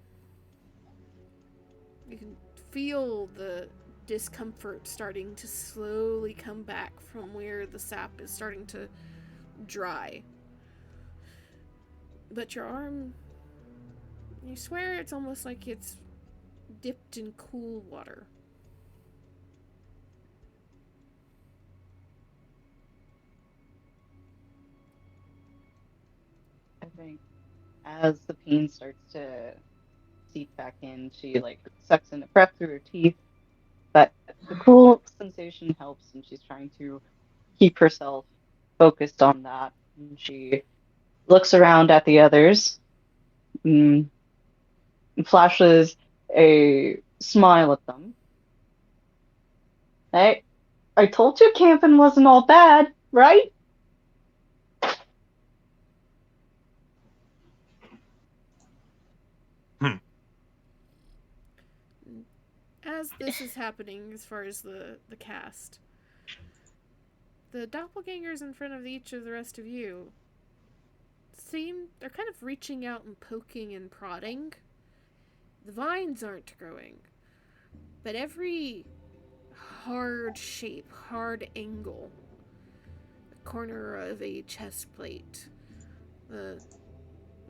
You can feel the discomfort starting to slowly come back from where the sap is starting to dry. But your arm, you swear it's almost like it's dipped in cool water. I think as the pain starts to seep back in, she like sucks in the breath through her teeth. But the cool sensation helps, and she's trying to keep herself focused on that. And she looks around at the others, and flashes a smile at them. Hey, I told you camping wasn't all bad, right? As this is happening, as far as the cast, the doppelgangers in front of each of the rest of you they're kind of reaching out and poking and prodding. The vines aren't growing, but every hard shape, hard angle, the corner of a chest plate, the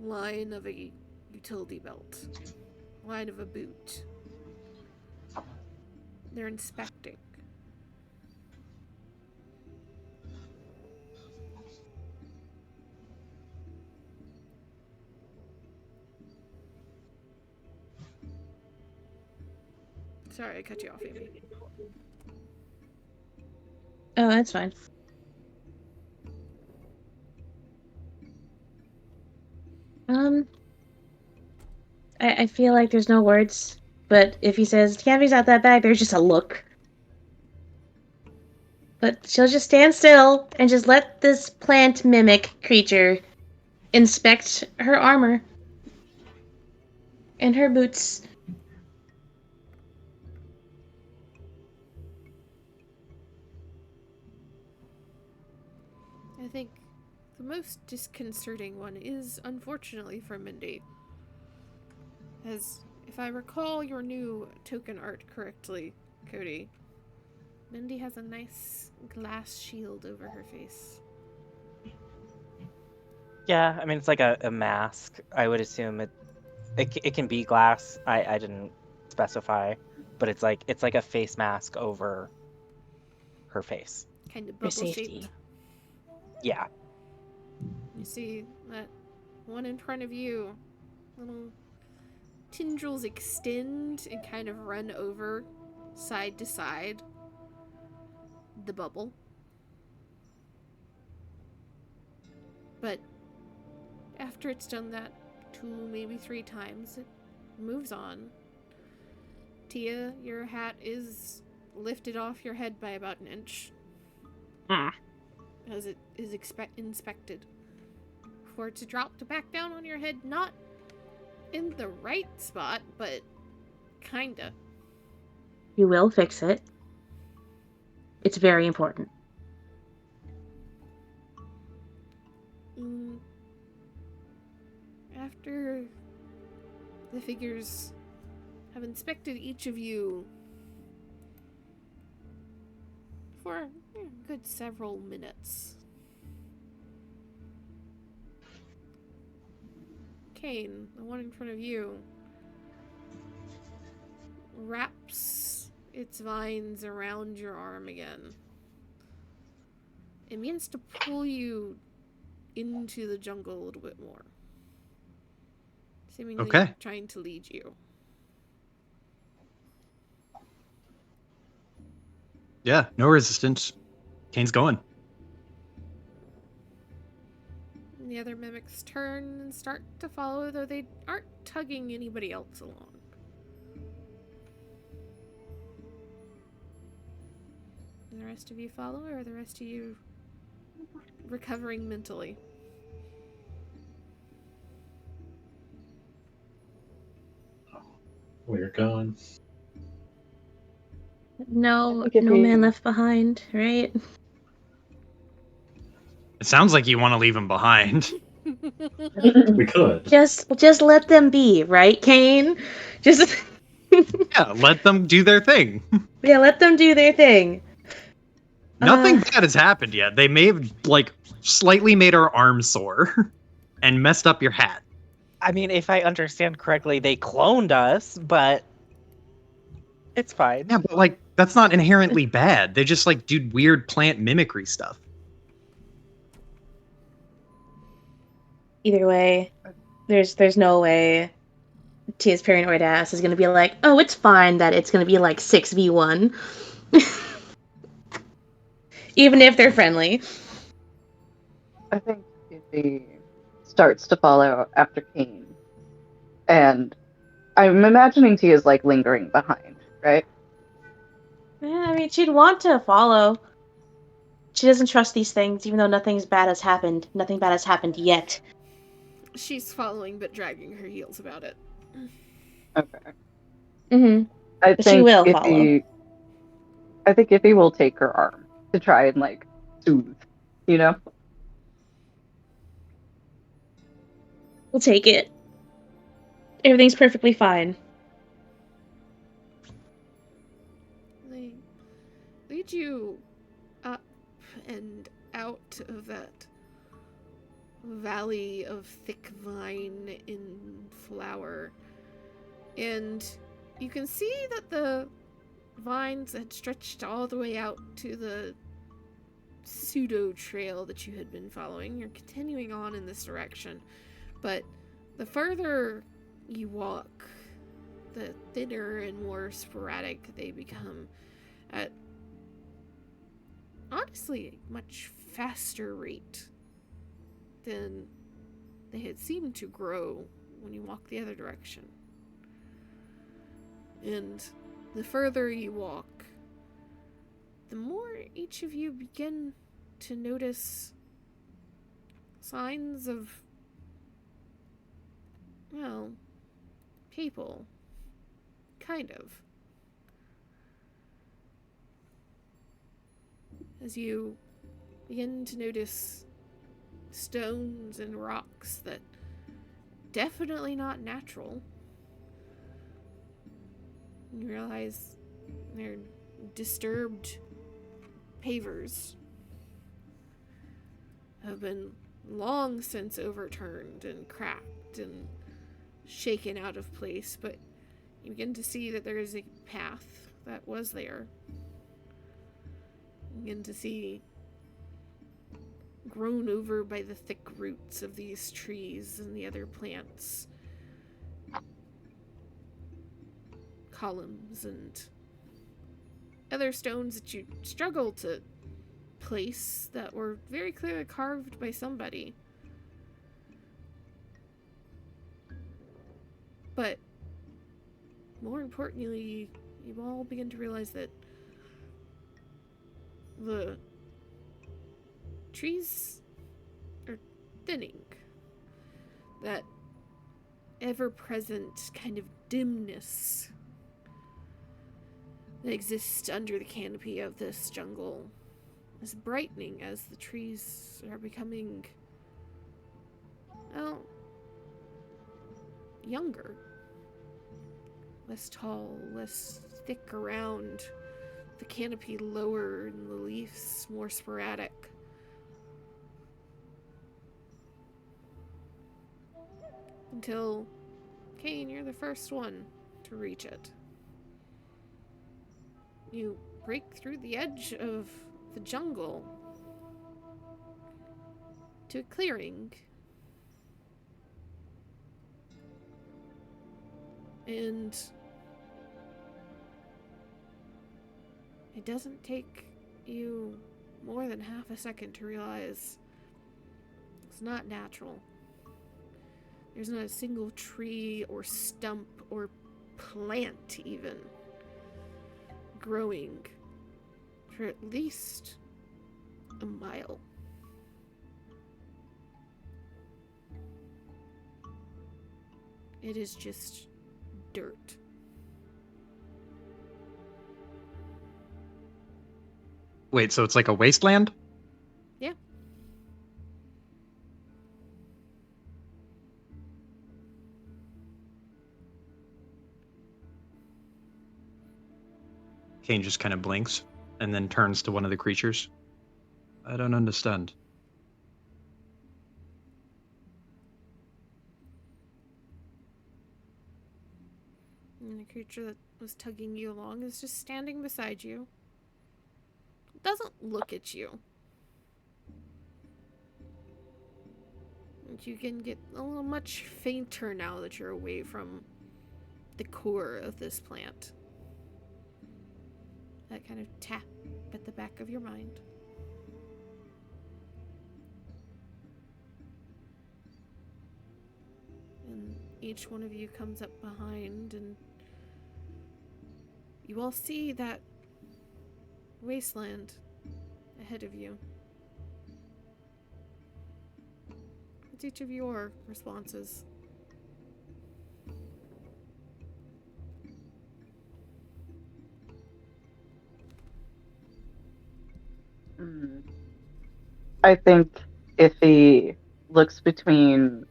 line of a utility belt, line of a boot, they're inspecting. Sorry, I cut you off, Amy. Oh, that's fine. I feel like there's no words, but if he says Cavi's not that bad, there's just a look. But she'll just stand still and just let this plant mimic creature inspect her armor and her boots. I think the most disconcerting one is, unfortunately for Mindy, as if I recall your new token art correctly, Cody, Mindy has a nice glass shield over her face. Yeah, I mean it's like a mask. I would assume it can be glass. I didn't specify, but it's like a face mask over her face. Kind of For bubble safety. shaped. Yeah. You see that one in front of you, little tendrils extend and kind of run over side to side the bubble. But after it's done that 2, maybe 3 times, it moves on. Tia, your hat is lifted off your head by about an inch as it is inspected. For it to drop back down on your head, not in the right spot, but kinda. You will fix it. It's very important. After the figures have inspected each of you for a good several minutes, Kane, the one in front of you, wraps its vines around your arm again. It begins to pull you into the jungle a little bit more. Seemingly Okay. trying to lead you. Yeah, no resistance. Kane's going. The other mimics turn and start to follow, though they aren't tugging anybody else along. Do the rest of you follow, or are the rest of you recovering mentally? We're going. No, I think if no man he- left behind, right? It sounds like you want to leave him behind. We could. Just let them be, right, Kane? Just Yeah, let them do their thing. yeah, let them do their thing. Nothing bad has happened yet. They may have, like, slightly made our arm sore and messed up your hat. I mean, if I understand correctly, they cloned us, but it's fine. Yeah, but, like, that's not inherently bad. They just, like, do weird plant mimicry stuff. Either way, there's no way Tia's paranoid ass is gonna be like, oh, it's fine that it's gonna be like 6v1. Even if they're friendly. I think if he starts to follow after Kane, and I'm imagining Tia's like lingering behind, right? Yeah, I mean, she'd want to follow. She doesn't trust these things, even though nothing bad has happened. Nothing bad has happened yet. She's following, but dragging her heels about it. Okay. Mm-hmm. I But she think will if follow. I think if he will take her arm to try and like soothe, you know? We'll take it. Everything's perfectly fine. They lead you up and out of that valley of thick vine in flower. And you can see that the vines had stretched all the way out to the pseudo trail that you had been following. You're continuing on in this direction, but the further you walk, the thinner and more sporadic they become at, honestly, a much faster rate than they had seemed to grow when you walk the other direction. And the further you walk, the more each of you begin to notice signs of, well, people. Kind of. As you begin to notice stones and rocks that definitely not natural. You realize they're disturbed pavers, have been long since overturned and cracked and shaken out of place, but you begin to see that there is a path that was there. You begin to see, grown over by the thick roots of these trees and the other plants, columns and other stones that you struggle to place that were very clearly carved by somebody. But more importantly, you all begin to realize that the trees are thinning. That ever-present kind of dimness that exists under the canopy of this jungle is brightening as the trees are becoming, well, younger. Less tall, less thick around, the canopy lower and the leaves more sporadic. Until, Kane, you're the first one to reach it. You break through the edge of the jungle to a clearing. And it doesn't take you more than half a second to realize it's not natural. There's not a single tree or stump or plant even growing for at least a mile. It is just dirt. Wait, so it's like a wasteland? Yeah. Kane just kind of blinks and then turns to one of the creatures. I don't understand. And the creature that was tugging you along is just standing beside you. It doesn't look at you. And you can get a little much fainter now that you're away from the core of this plant. That kind of tap at the back of your mind. And each one of you comes up behind, and you all see that wasteland ahead of you. What's each of your responses? I think if he looks between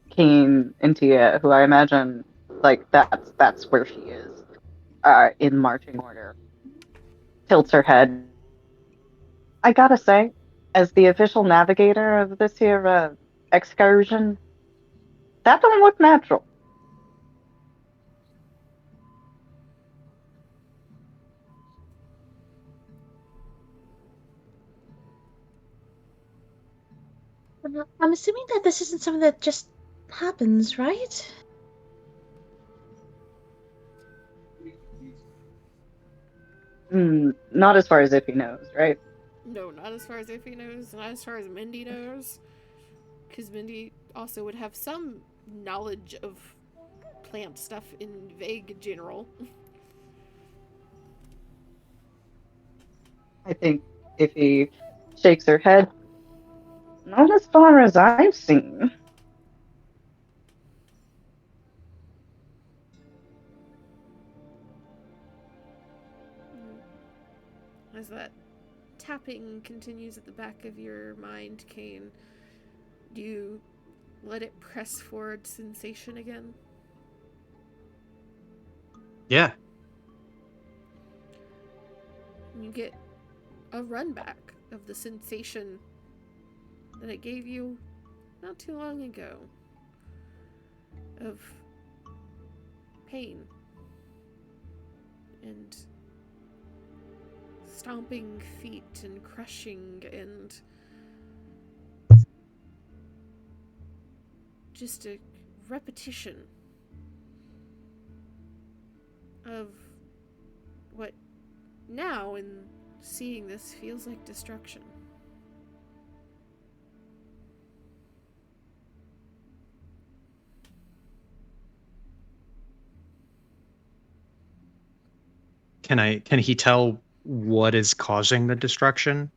Kane and Tia, who I imagine like that's where she is, in marching order, tilts her head. I gotta say, as the official navigator of this here excursion, that don't look natural. I'm assuming that this isn't something that just happens, right? Not as far as Iffy knows, right? No, not as far as Iffy knows, not as far as Mindy knows. Because Mindy also would have some knowledge of plant stuff in vague general. I think Iffy shakes her head. Not as far as I've seen. As that tapping continues at the back of your mind, Kane, do you let it press forward sensation again? Yeah. You get a run back of the sensation that it gave you not too long ago of pain and stomping feet and crushing and just a repetition of what now, in seeing this, feels like destruction. Can he tell what is causing the destruction?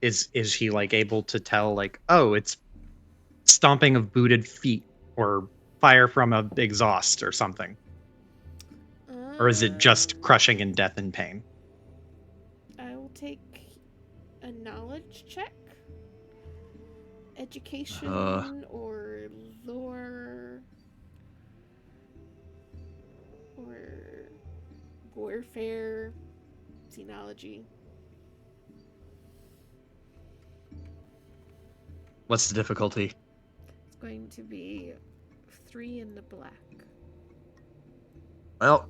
Is he like able to tell like, oh, it's stomping of booted feet or fire from a exhaust or something? Or is it just crushing and death and pain? I will take a knowledge check. Education or lore or warfare, xenology. What's the difficulty? It's going to be 3 in the black. Well,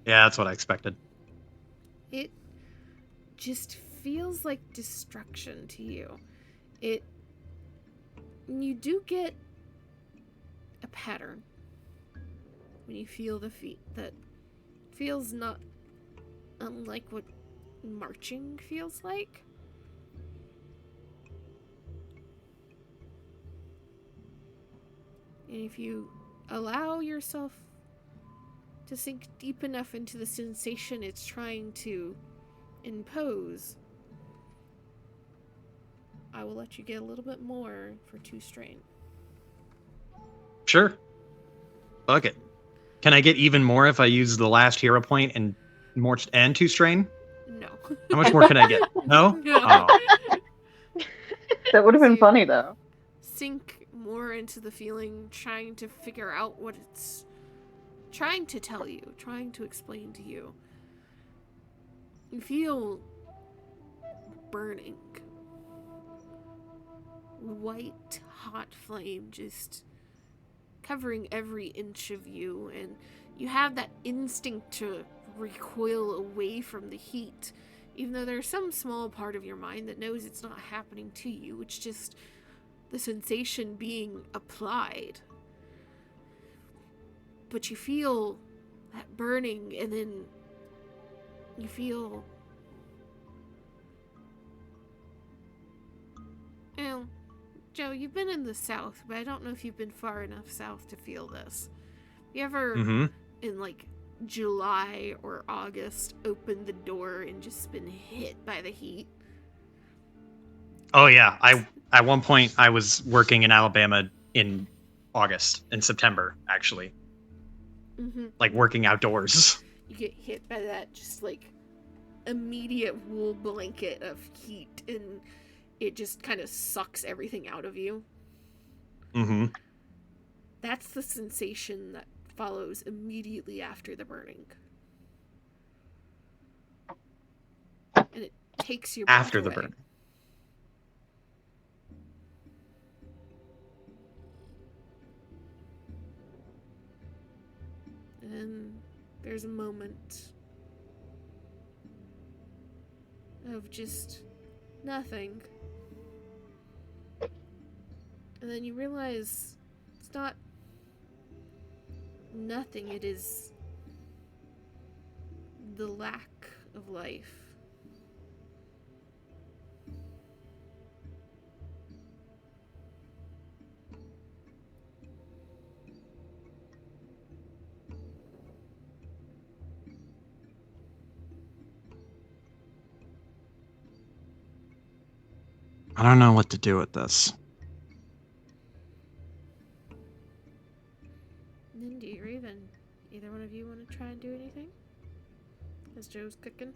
yeah, that's what I expected. It just feels like destruction to you. You do get a pattern when you feel the feet that feels not unlike what marching feels like. And if you allow yourself to sink deep enough into the sensation it's trying to impose, I will let you get a little bit more for 2 strain. Sure. Fuck it. Can I get even more if I use the last hero point and more and 2 strain? No. How much more can I get? No? No. Oh. That would have been See, funny, though. Sink more into the feeling, trying to figure out what it's trying to tell you, trying to explain to you. You feel burning. White, hot flame just covering every inch of you, and you have that instinct to recoil away from the heat, even though there's some small part of your mind that knows it's not happening to you. It's just the sensation being applied. But you feel that burning, and then you feel, well, Joe, you've been in the South, but I don't know if you've been far enough south to feel this. You ever, in like July or August, opened the door and just been hit by the heat? Oh yeah. At one point I was working in Alabama in September, actually. Like working outdoors. You get hit by that just like immediate wool blanket of heat, and it just kind of sucks everything out of you. That's the sensation that follows immediately after the burning. And it takes your breath After the away. burning. And there's a moment of just nothing. And then you realize it's not nothing, it is the lack of life. I don't know what to do with this. Mindy, Raven, either one of you want to try and do anything? As Joe's cooking?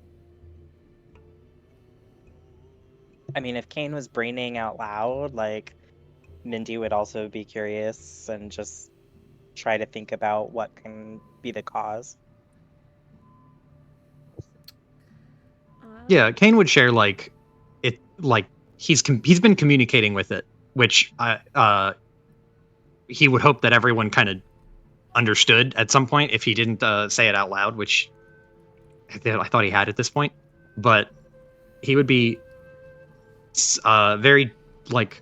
I mean, if Kane was braining out loud, like, Mindy would also be curious and just try to think about what can be the cause. Yeah, Kane would share like it, like he's been communicating with it, which he would hope that everyone kind of understood at some point if he didn't say it out loud, which I thought he had at this point. But he would be very like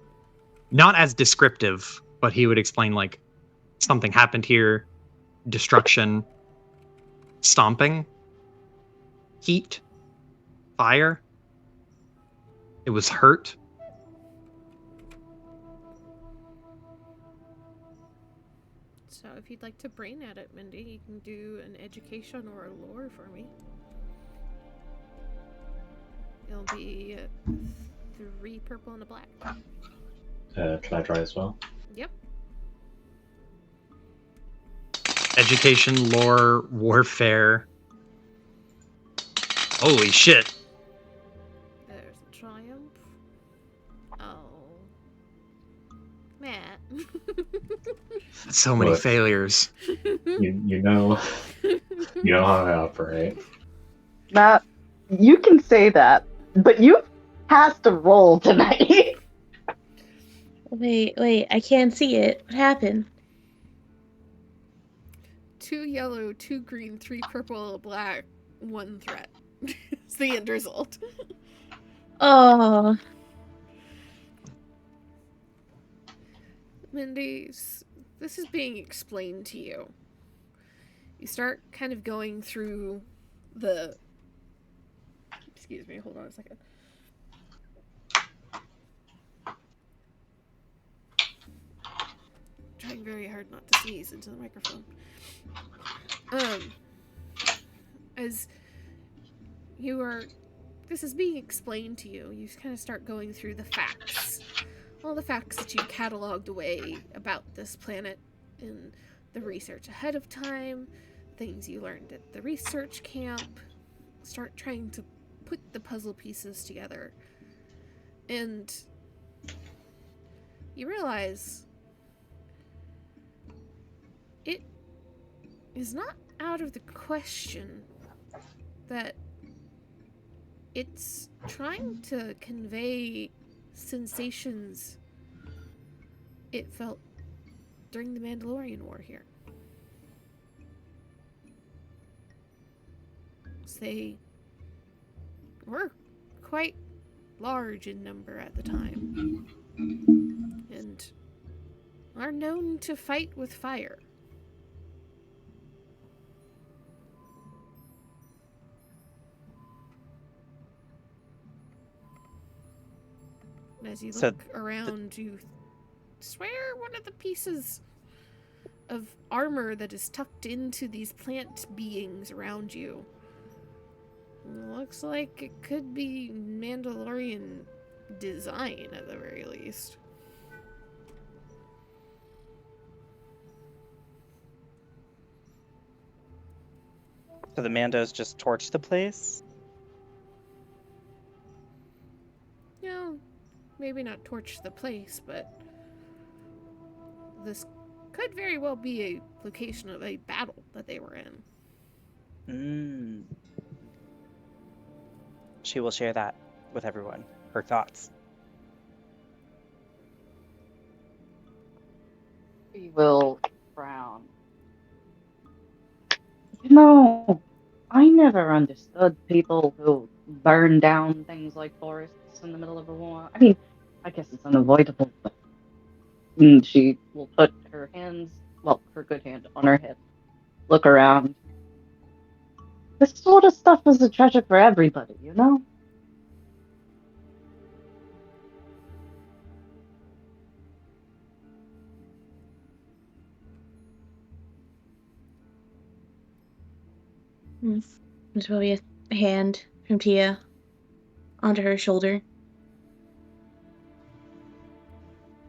not as descriptive, but he would explain like something happened here, destruction, stomping, heat, fire. It was hurt. So if you'd like to brain at it, Mindy, you can do an education or a lore for me. It'll be 3 purple and a black. Can I try as well? Yep. Education, lore, warfare. Holy shit. There's a triumph. Oh. Matt. So many What? failures. You know how I operate. Matt, you can say that, but you have to roll tonight. Wait, I can't see it. What happened? 2 yellow, 2 green, 3 purple, a black, 1 threat. It's the end result. Oh, Mindy, this is being explained to you. You start kind of going through the... Excuse me, hold on a second. Trying very hard not to sneeze into the microphone. As you are... This is being explained to you. You kind of start going through the facts. All the facts that you cataloged away about this planet in the research ahead of time, things you learned at the research camp. Start trying to put the puzzle pieces together. And you realize it is not out of the question that it's trying to convey sensations it felt during the Mandalorian War here. They were quite large in number at the time, and are known to fight with fire. And as you look around, you swear one of the pieces of armor that is tucked into these plant beings around you looks like it could be Mandalorian design at the very least. So the Mandos just torched the place? No, maybe not torch the place, but this could very well be a location of a battle that they were in. She will share that with everyone, her thoughts. We will frown. You know, I never understood people who burn down things like forests in the middle of a war. I mean, I guess it's unavoidable, but she will put her hands, well, her good hand on her hip, look around. This sort of stuff is a treasure for everybody, you know? There's probably a hand from Tia onto her shoulder.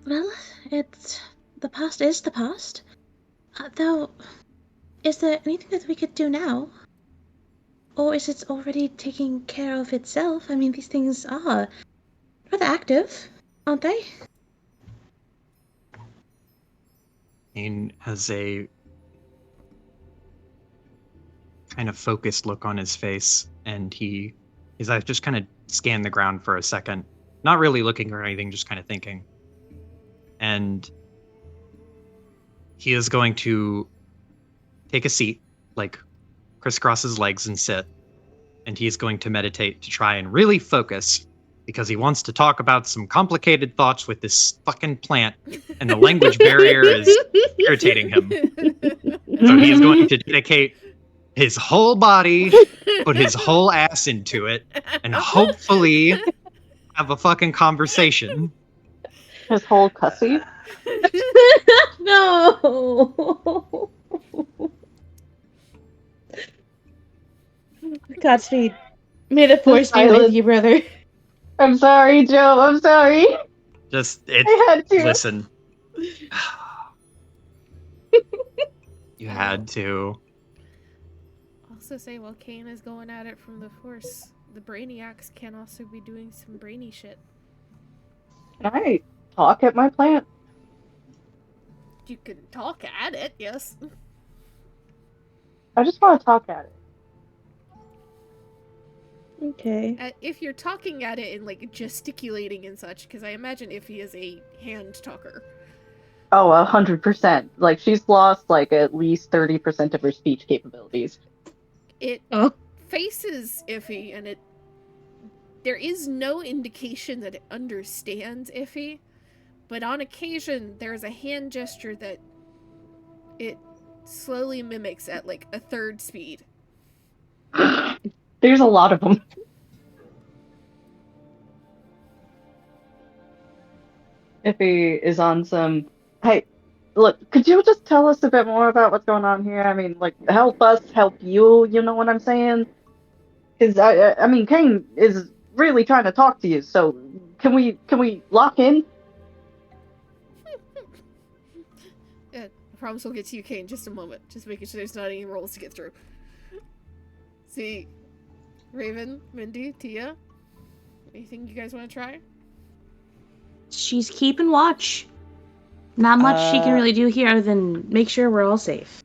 Well, the past is the past. Though, is there anything that we could do now? Or is it already taking care of itself? I mean, these things are rather active, aren't they? Kane has a kind of focused look on his face, and his eyes just kind of scan the ground for a second, not really looking or anything, just kind of thinking. And he is going to take a seat, like crisscross his legs and sit, and he is going to meditate to try and really focus, because he wants to talk about some complicated thoughts with this fucking plant, and the language barrier is irritating him. So he is going to dedicate his whole body, put his whole ass into it, and hopefully have a fucking conversation. His whole cussy? No! Godspeed. May the force be with you, brother. I'm sorry, Joe. I'm sorry. I had to. Listen. You had to. Also say while Kane is going at it from the force, the brainiacs can also be doing some brainy shit. Can I talk at my plant? You can talk at it, yes. I just want to talk at it. Okay. If you're talking at it and like gesticulating and such, because I imagine Iffy is a hand talker. Oh, 100%. Like, she's lost, like, at least 30% of her speech capabilities. It faces Iffy, and there is no indication that it understands Iffy, but on occasion, there's a hand gesture that it slowly mimics at, like, a third speed. There's a lot of them. Iffy is on some... Hey, look, could you just tell us a bit more about what's going on here? I mean, like, help us help you, you know what I'm saying? Because, I mean, Kane is really trying to talk to you, so can we lock in? I promise we'll get to you, Kane, in just a moment. Just making sure there's not any rolls to get through. See, Raven, Mindy, Tia, anything you guys want to try? She's keeping watch. Not much she can really do here other than make sure we're all safe.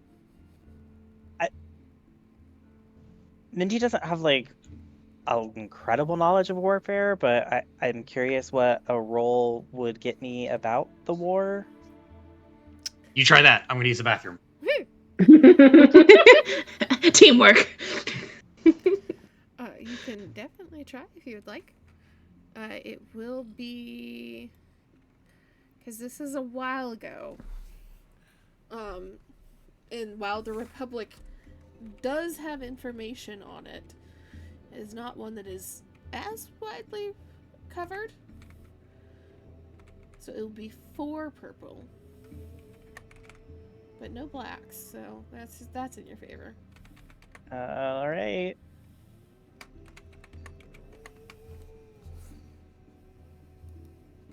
Mindy doesn't have, like, an incredible knowledge of warfare, but I'm curious what a roll would get me about the war. You try that. I'm going to use the bathroom. Teamwork. You can definitely try if you would like. It will be... Because this is a while ago. And while the Republic does have information on it, it is not one that is as widely covered. So it will be 4 purple. But no blacks, so that's in your favor. Alright.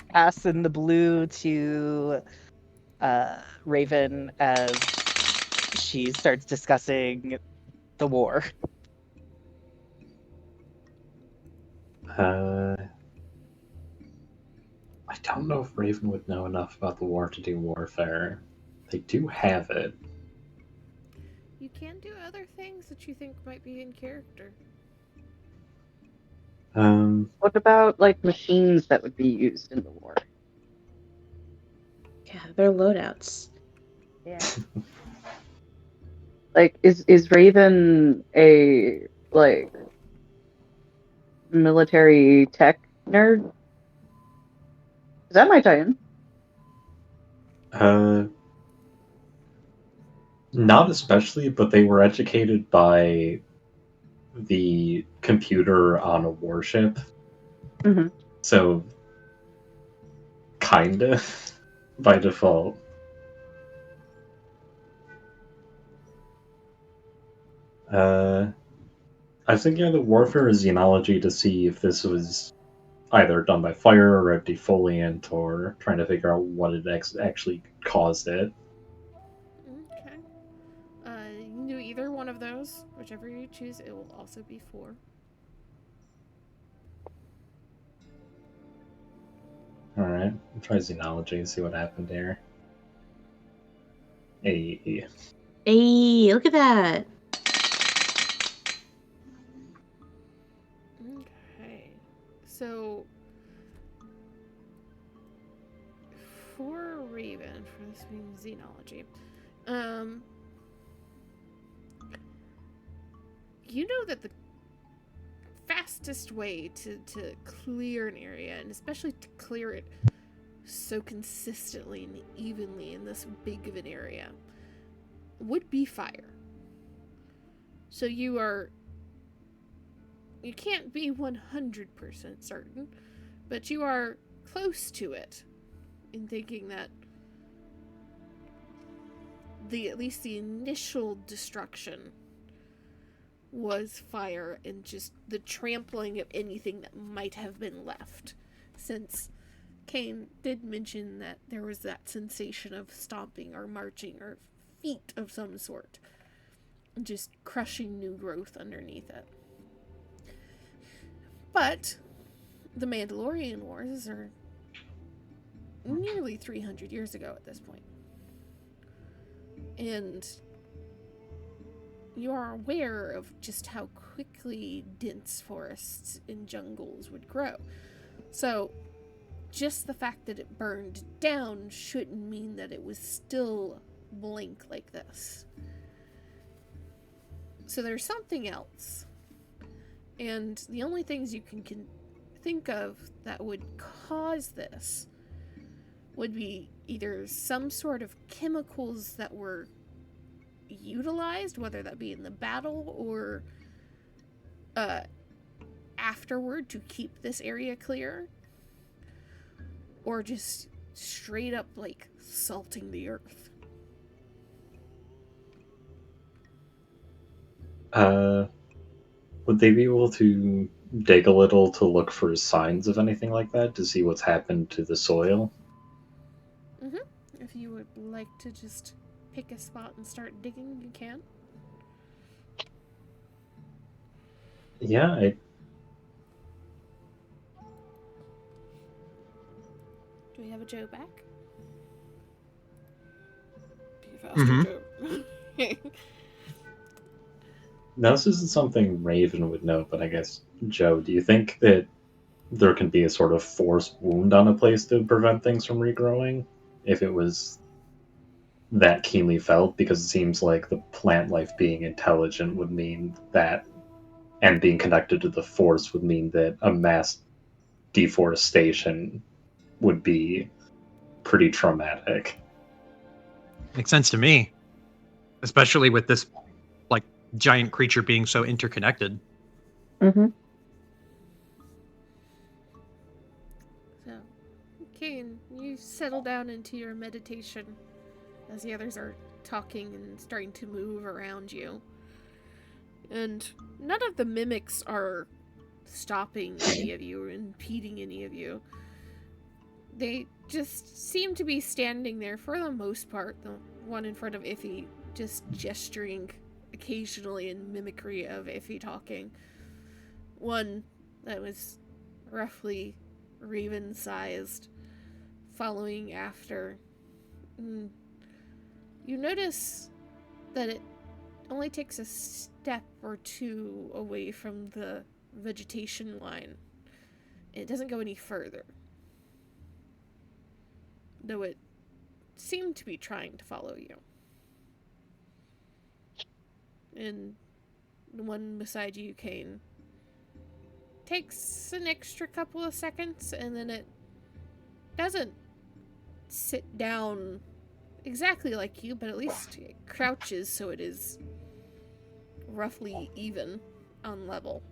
Passing the blue to Raven as she starts discussing the war. I don't know if Raven would know enough about the war to do warfare. They do have it. You can do other things that you think might be in character. What about, like, machines that would be used in the war? Yeah, they're loadouts. Yeah. Like, is Raven a, like, military tech nerd? Is that my tie-in? Not especially, but they were educated by the computer on a warship. Mhm. So, kinda, by default. I was thinking of the warfare xenology to see if this was either done by fire or a defoliant, or trying to figure out what it actually caused it. Okay. You can do either one of those. Whichever you choose, it will also be 4. Alright, try xenology and see what happened there. Hey. Hey, look at that. Okay. So, for Raven, for this being xenology, you know that the fastest way to clear an area, and especially to clear it so consistently and evenly in this big of an area, would be fire. So you can't be 100% certain, but you are close to it in thinking that at least the initial destruction was fire, and just the trampling of anything that might have been left, since Kane did mention that there was that sensation of stomping or marching or feet of some sort, just crushing new growth underneath it. But the Mandalorian Wars are nearly 300 years ago at this point. And you are aware of just how quickly dense forests and jungles would grow. So, just the fact that it burned down shouldn't mean that it was still blank like this. So there's something else. And the only things you can think of that would cause this would be either some sort of chemicals that were utilized, whether that be in the battle or afterward to keep this area clear, or just straight up like salting the earth. Would they be able to dig a little to look for signs of anything like that, to see what's happened to the soil? If you would like to just pick a spot and start digging, you can. Yeah, Do we have a Joe back? Be faster, Joe. now this isn't something Raven would know, but I guess, Joe, do you think that there can be a sort of forced wound on a place to prevent things from regrowing? If it was that keenly felt, because it seems like the plant life being intelligent would mean that, and being connected to the force would mean that a mass deforestation would be pretty traumatic. Makes sense to me. Especially with this, like, giant creature being so interconnected. Mm-hmm. So, Kane, you settle down into your meditation as the others are talking and starting to move around you. And none of the mimics are stopping any of you or impeding any of you. They just seem to be standing there for the most part. The one in front of Iffy just gesturing occasionally in mimicry of Iffy talking. One that was roughly Raven-sized following after. You notice that it only takes a step or two away from the vegetation line. It doesn't go any further, though it seemed to be trying to follow you. And the one beside you, Kane, takes an extra couple of seconds, and then it doesn't sit down exactly like you, but at least it crouches so it is roughly even on level.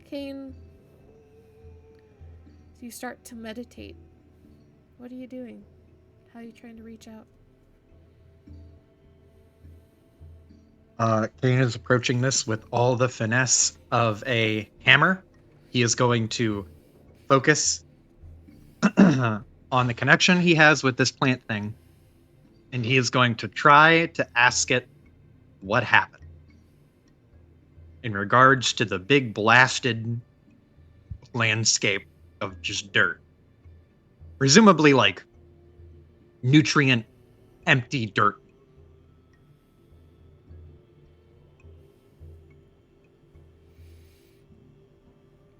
Kane, as you start to meditate, what are you doing? How are you trying to reach out? Kane is approaching this with all the finesse of a hammer. He is going to focus on the connection he has with this plant thing, and he is going to try to ask it what happened in regards to the big blasted landscape of just dirt. Presumably, like, nutrient empty dirt.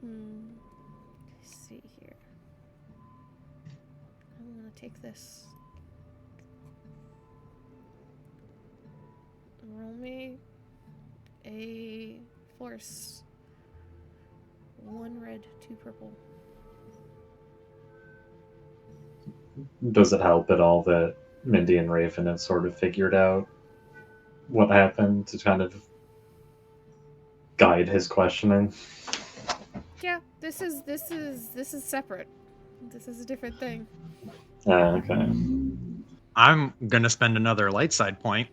Let's see here. I'm gonna take this. Roll me a force. 1 red, 2 purple. Does it help at all that Mindy and Raven have sort of figured out what happened to kind of guide his questioning? Yeah, this is separate. This is a different thing. Okay. I'm gonna spend another light side point,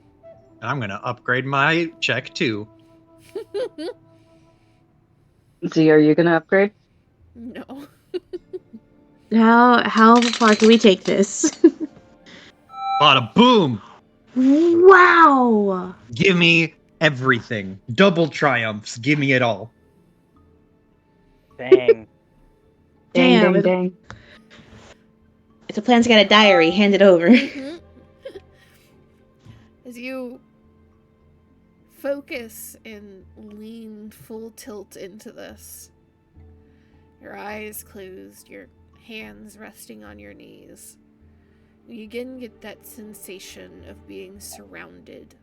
and I'm gonna upgrade my check too. Z, are you gonna upgrade? No. How far can we take this? Bada boom! Wow! Give me everything. Double triumphs. Give me it all. Dang. Dang, Damn, dang, dang. If the plan's got a diary, hand it over. Mhm. As you focus and lean full tilt into this, your eyes closed, your hands resting on your knees, you again get that sensation of being surrounded.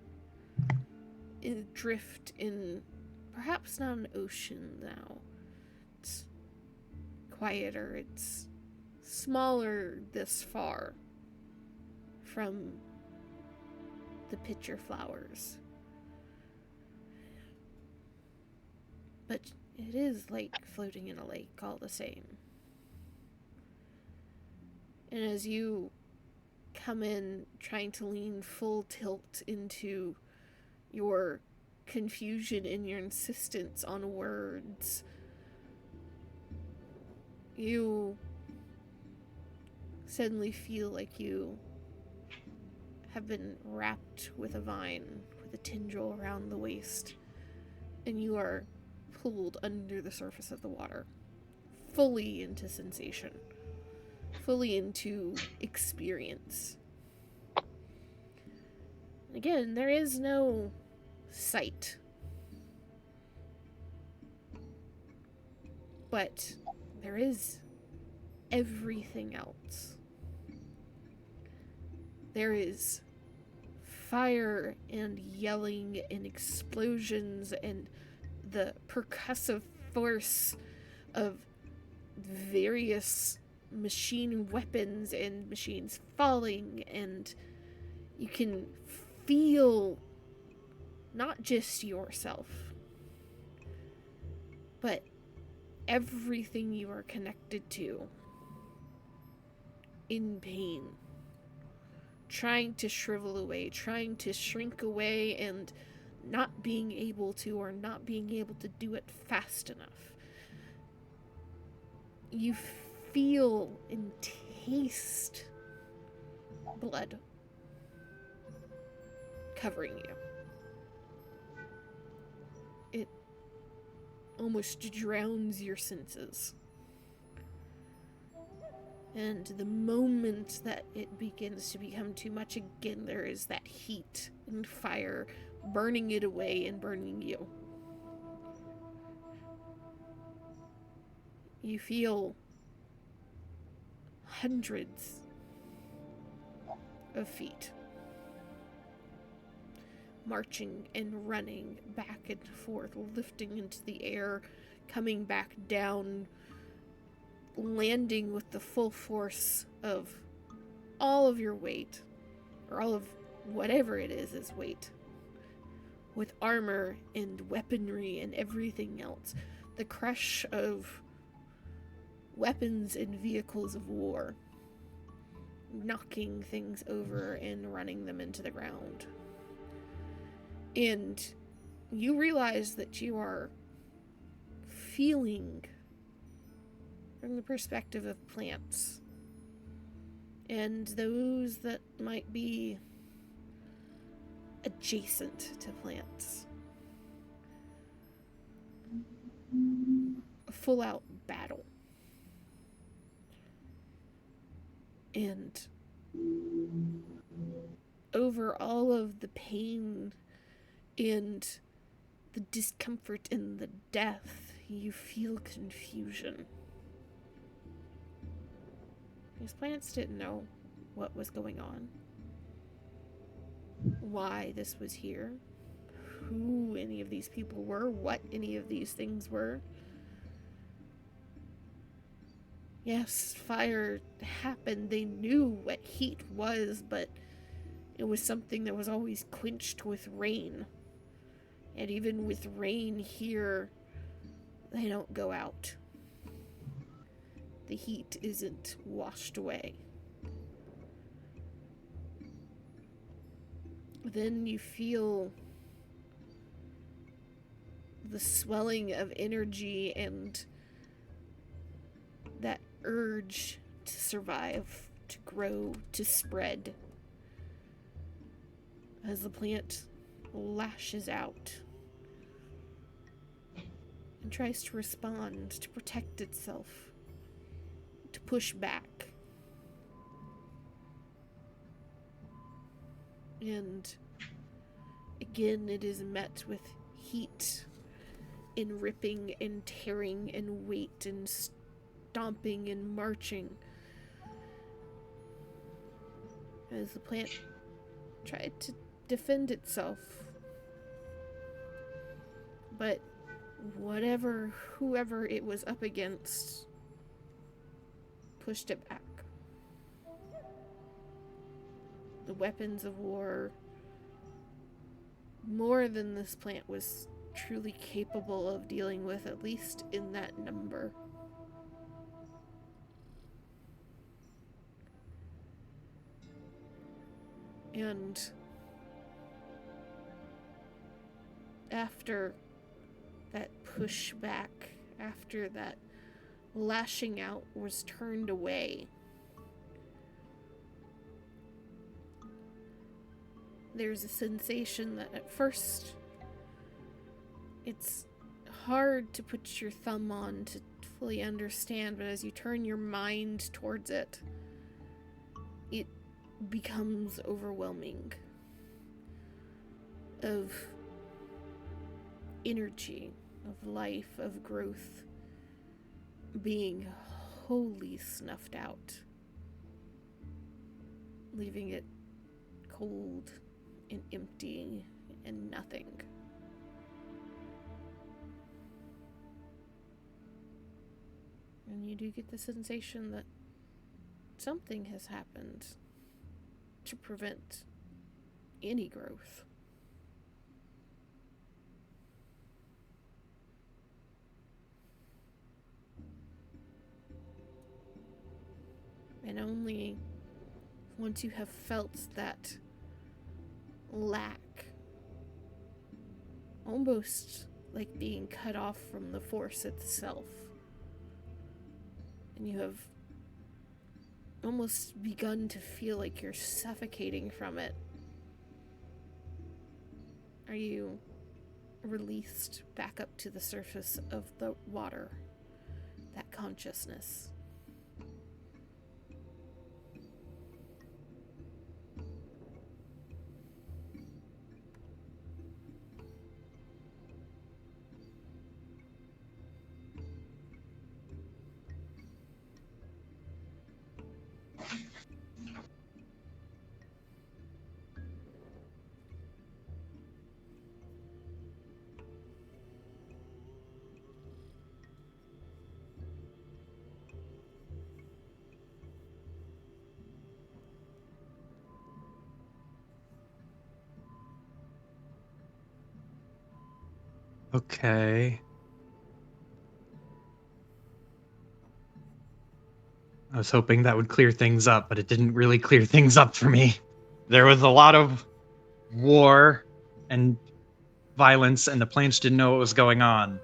Drift in perhaps not an ocean now. It's quieter, it's smaller this far from the pitcher flowers. But it is like floating in a lake all the same. And as you come in trying to lean full tilt into your confusion and your insistence on words, you suddenly feel like you have been wrapped with a vine with a tendril around the waist, and you are pulled under the surface of the water, fully into sensation, fully into experience. Again, there is no sight, but there is everything else. There is fire and yelling and explosions and the percussive force of various machine weapons and machines falling, and you can feel not just yourself, but everything you are connected to in pain, trying to shrivel away, trying to shrink away, and not being able to, or not being able to do it fast enough. You feel and taste blood covering you. It almost drowns your senses. And the moment that it begins to become too much again, there is that heat and fire burning it away and burning you. You feel hundreds of feet marching and running back and forth, lifting into the air, coming back down, landing with the full force of all of your weight, or all of whatever it is weight, with armor and weaponry and everything else. The crush of weapons and vehicles of war, knocking things over and running them into the ground. And you realize that you are feeling from the perspective of plants and those that might be adjacent to plants. A full-out battle. And over all of the pain and the discomfort and the death, you feel confusion. These plants didn't know what was going on, why this was here, who any of these people were, what any of these things were. Yes, fire happened. They knew what heat was, but it was something that was always quenched with rain. And even with rain here, they don't go out. The heat isn't washed away. Then you feel the swelling of energy and that urge to survive, to grow, to spread, as the plant lashes out and tries to respond, to protect itself, to push back. And again, it is met with heat and ripping and tearing and weight and stomping and marching as the plant tried to defend itself. But whoever it was up against pushed it back. The weapons of war, more than this plant was truly capable of dealing with, at least in that number. And after that pushback, after that lashing out was turned away, there's a sensation that at first it's hard to put your thumb on to fully understand, but as you turn your mind towards it, it becomes overwhelming. Of energy, of life, of growth being wholly snuffed out, leaving it cold and empty and nothing. And you do get the sensation that something has happened to prevent any growth. And only once you have felt that lack, almost like being cut off from the force itself, and you have almost begun to feel like you're suffocating from it, are you released back up to the surface of the water, that consciousness. Okay. I was hoping that would clear things up, but it didn't really clear things up for me. There was a lot of war and violence, and the plants didn't know what was going on.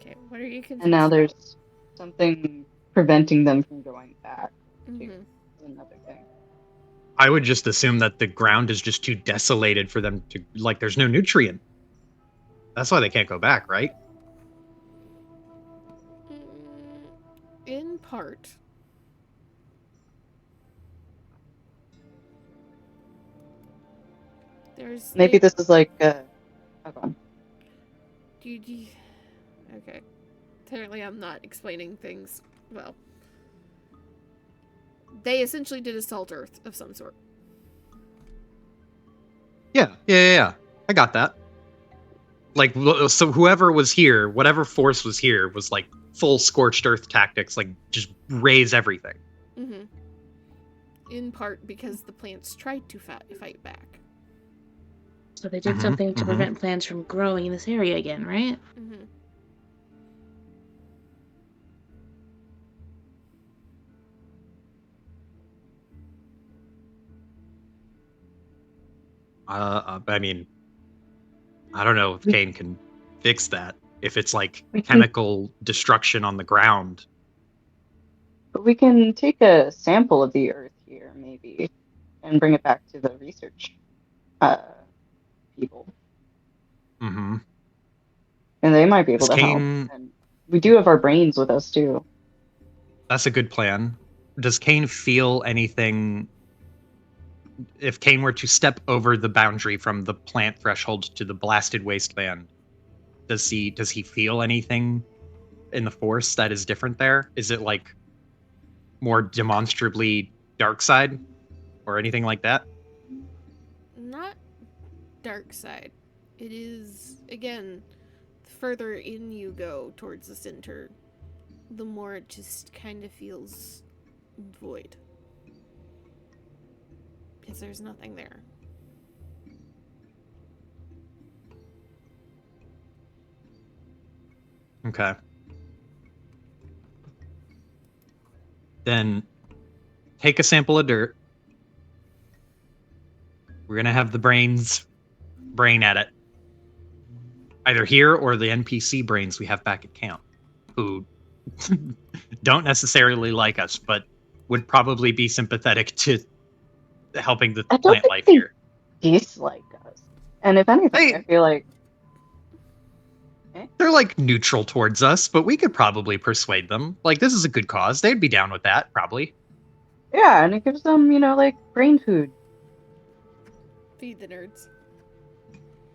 Okay, what are you confused And now about? there's something preventing them from going back. Too, Mhm. is another thing. I would just assume that the ground is just too desolated for them to, like, there's no nutrient. That's why they can't go back, right? In part. There's Maybe this is like hold on. Okay. Apparently I'm not explaining things well. They essentially did assault Earth of some sort. Yeah. I got that. Like, so whoever was here, whatever force was here, was like full scorched earth tactics, like just raise everything. Mm-hmm. In part because the plants tried to fight back. So they did something to prevent plants from growing in this area again, right? Mm-hmm. I mean, I don't know if Kane can fix that. If it's like We can- chemical destruction on the ground. But we can take a sample of the Earth here, maybe, and bring it back to the research people. Mm-hmm. And they might be able Does to Kane- help. And we do have our brains with us, too. That's a good plan. Does Kane feel anything? If Kane were to step over the boundary from the plant threshold to the blasted wasteland, does he feel anything in the force that is different there? Is it like more demonstrably dark side or anything like that? Not dark side. It is, again, the further in you go towards the center, the more it just kind of feels void. Because there's nothing there. Okay. Then take a sample of dirt. We're going to have the brain at it. Either here or the NPC brains we have back at camp, who don't necessarily like us, but would probably be sympathetic to helping the I don't plant think life they here. dislike us. And if anything, I feel like They're like neutral towards us, but we could probably persuade them. Like, this is a good cause. They'd be down with that, probably. yeah, and it gives them, like brain food. Feed the nerds.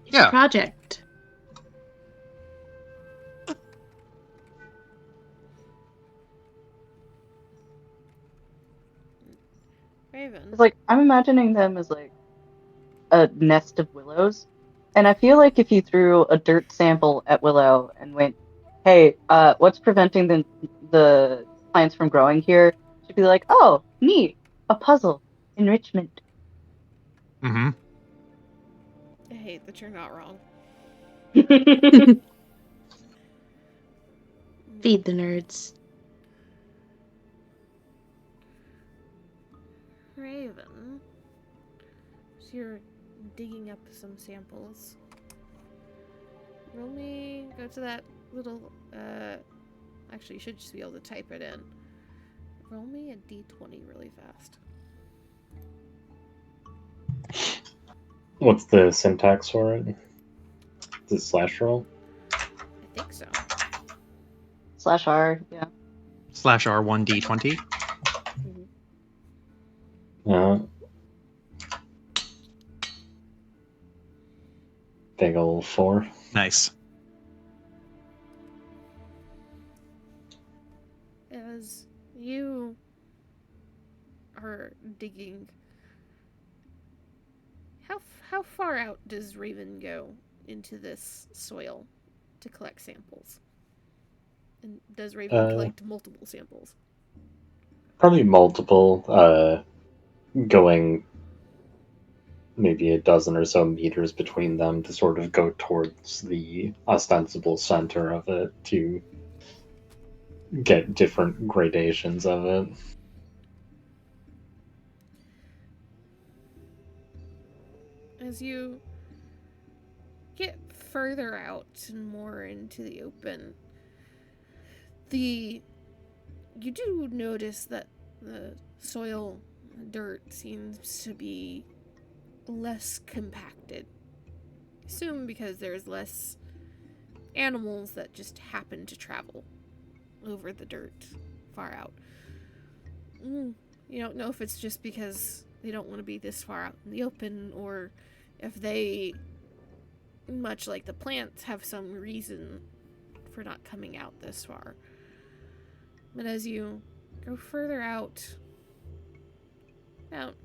Yeah. Project. Raven. It's like I'm imagining them as like a nest of willows. And I feel like if you threw a dirt sample at Willow and went, "Hey, what's preventing the plants from growing here?" She'd be like, "Oh, neat, a puzzle, enrichment." Mm-hmm. I hate that you're not wrong. Feed the nerds. Raven. So you're digging up some samples. Roll me. Go to that little. Actually, you should just be able to type it in. Roll me a d20 really fast. What's the syntax for it? Is it slash roll? I think so. /R, yeah. /R1D20. Big ol' 4. Nice. As you are digging, how far out does Raven go into this soil to collect samples? And does Raven collect multiple samples? Probably multiple, going maybe a dozen or so meters between them to sort of go towards the ostensible center of it to get different gradations of it. As you get further out and more into the open, you do notice that the soil, dirt, seems to be less compacted. Assume because there's less animals that just happen to travel over the dirt far out. You don't know if it's just because they don't want to be this far out in the open, or if they, much like the plants, have some reason for not coming out this far. But as you go further out, about,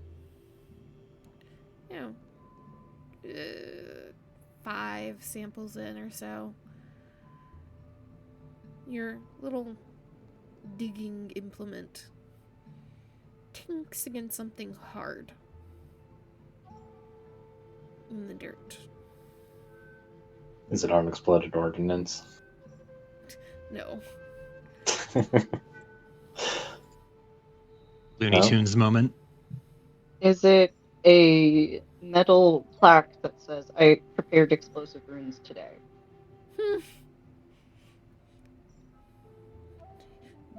5 samples in or so, your little digging implement tinks against something hard in the dirt. Is it unexploded ordnance? No. Looney No? Tunes moment. Is it a metal plaque that says, "I prepared explosive runes today"?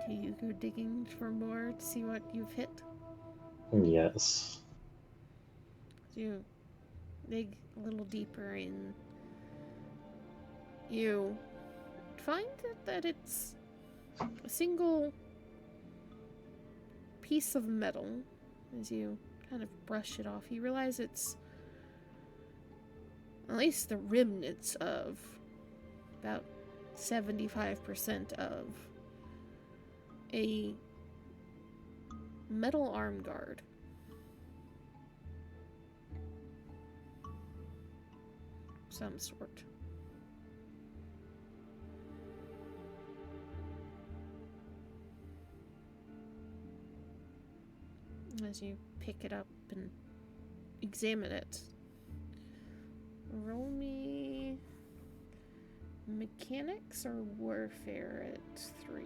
Do you go digging for more to see what you've hit? Yes. You dig a little deeper in. You find that it's a single piece of metal. As you kind of brush it off, you realize it's at least the remnants of about 75% of a metal arm guard. Some sort. As you pick it up and examine it, roll me mechanics or warfare at 3.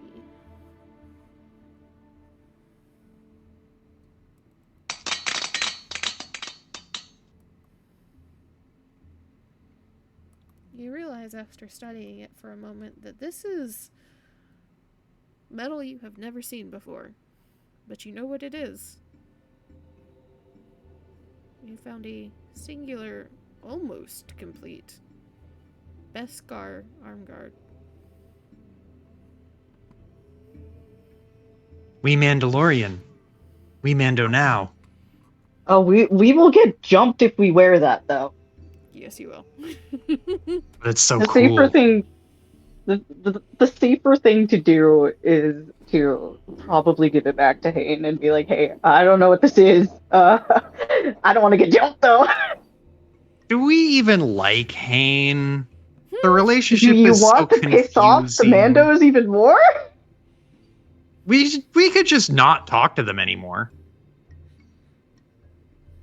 You realize after studying it for a moment that this is metal you have never seen before, but you know what it is. You found a singular, almost complete Beskar arm guard. We Mandalorian. We Mando now. Oh, we will get jumped if we wear that, though. Yes, you will. That's so The cool. safer thing, the safer thing to do is to probably give it back to Hayne and be like, "Hey, I don't know what this is. I don't want to get jumped though." Do we even like Hayne? The Do relationship you is so want to piss off the confusing. Mandos even more? We could just not talk to them anymore.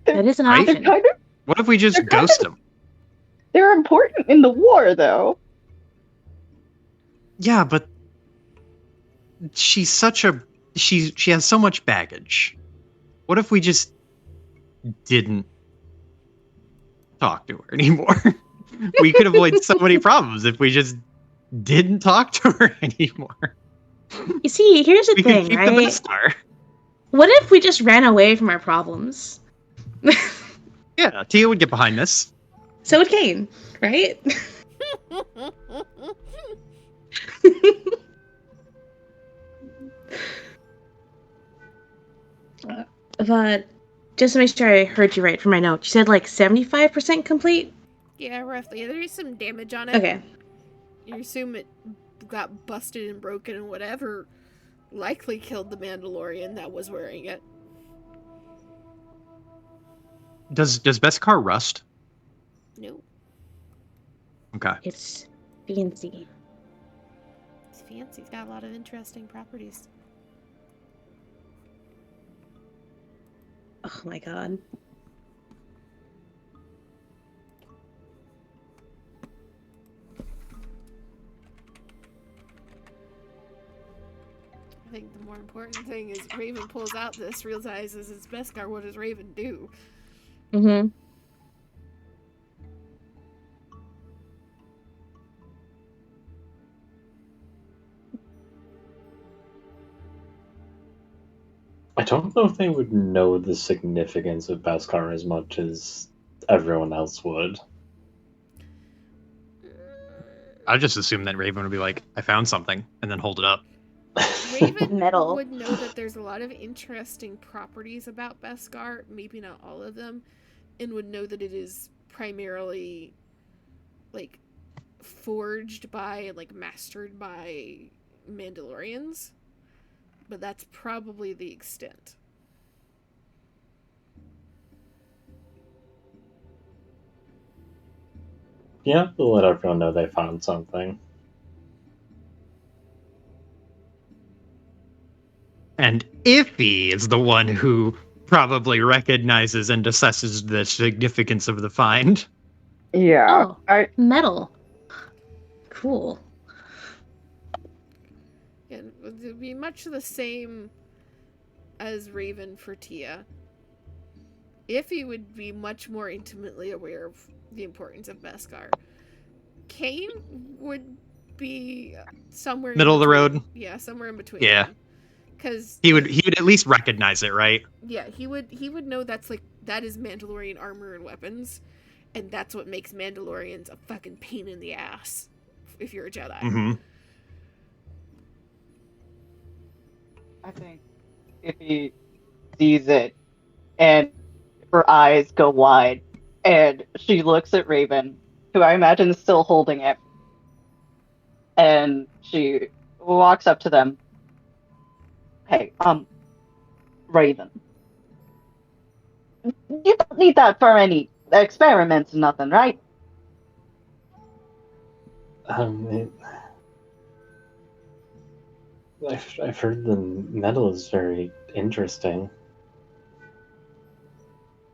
That is an Right? They're option. kind of What if we just They're kind ghost of- them? they're important in the war, though. Yeah, but she's such a she has so much baggage. What if we just didn't talk to her anymore? We could avoid so many problems if we just didn't talk to her anymore. You see, here's the We thing, could keep right? the best star. What if we just ran away from our problems? Yeah, Tia would get behind this. So would Kane, right? But just to make sure I heard you right from my note, you said like 75% complete? Yeah, roughly. There is some damage on it. Okay. You assume it got busted and broken and whatever likely killed the Mandalorian that was wearing it. Does Beskar rust? No. Okay. It's fancy. It's fancy. It's got a lot of interesting properties. Oh my god. think the more important thing is Raven pulls out this, realizes it's Beskar. What does Raven do? Mm-hmm. I don't know if they would know the significance of Beskar as much as everyone else would. I just assume that Raven would be like, I found something, and then hold it up. Raven Metal. would know that there's a lot of interesting properties about Beskar, maybe not all of them, and would know that it is primarily like forged by and like mastered by Mandalorians. But that's probably the extent. Yeah, we'll let everyone know they found something. And Iffy is the one who probably recognizes and assesses the significance of the find. Yeah. Oh, metal. Cool. And it would be much the same as Raven for Tia. Iffy would be much more intimately aware of the importance of Beskar. Kane would be somewhere Middle in of the between. road? Yeah, somewhere in between. Yeah. Because He would at least recognize it, right? yeah, he would know that is Mandalorian armor and weapons, and that's what makes Mandalorians a fucking pain in the ass if you're a Jedi. Mm-hmm. I think if he sees it and her eyes go wide and she looks at Raven, who I imagine is still holding it, and she walks up to them. Hey, Raven. You don't need that for any experiments or nothing, right? I've heard the metal is very interesting.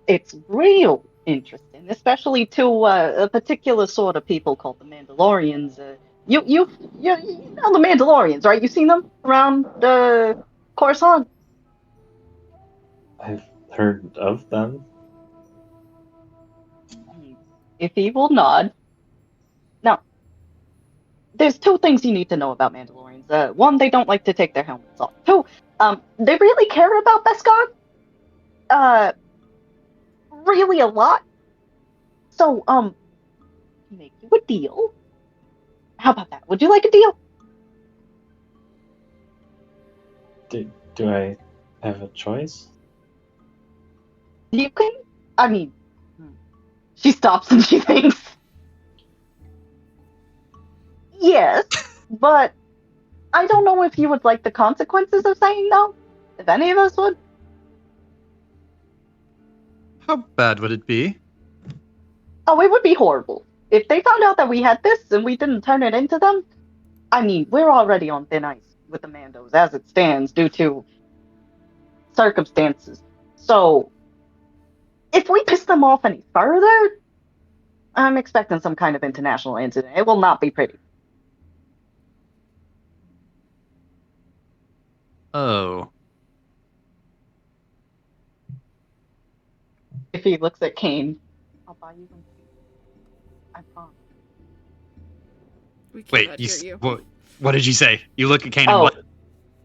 It's real interesting, especially to a particular sort of people called the Mandalorians. You know the Mandalorians, right? You seen them around Coruscant? I've heard of them. If he will nod. Now, there's two things you need to know about Mandalorians. One, they don't like to take their helmets off. Two, they really care about Beskar. Really a lot. So, make you a deal. How about that? Would you like a deal? Do I have a choice? You can. I mean, she stops and she thinks. Yes, but I don't know if you would like the consequences of saying no. If any of us would. How bad would it be? Oh, it would be horrible. If they found out that we had this and we didn't turn it into them, I mean, we're already on thin ice with the Mandos as it stands due to circumstances. So, if we piss them off any further, I'm expecting some kind of international incident. It will not be pretty. Oh. If he looks at Kane, I'll buy you one. I promise. We Wait, cannot hear you. what did you say? You look at Kane and Oh, what?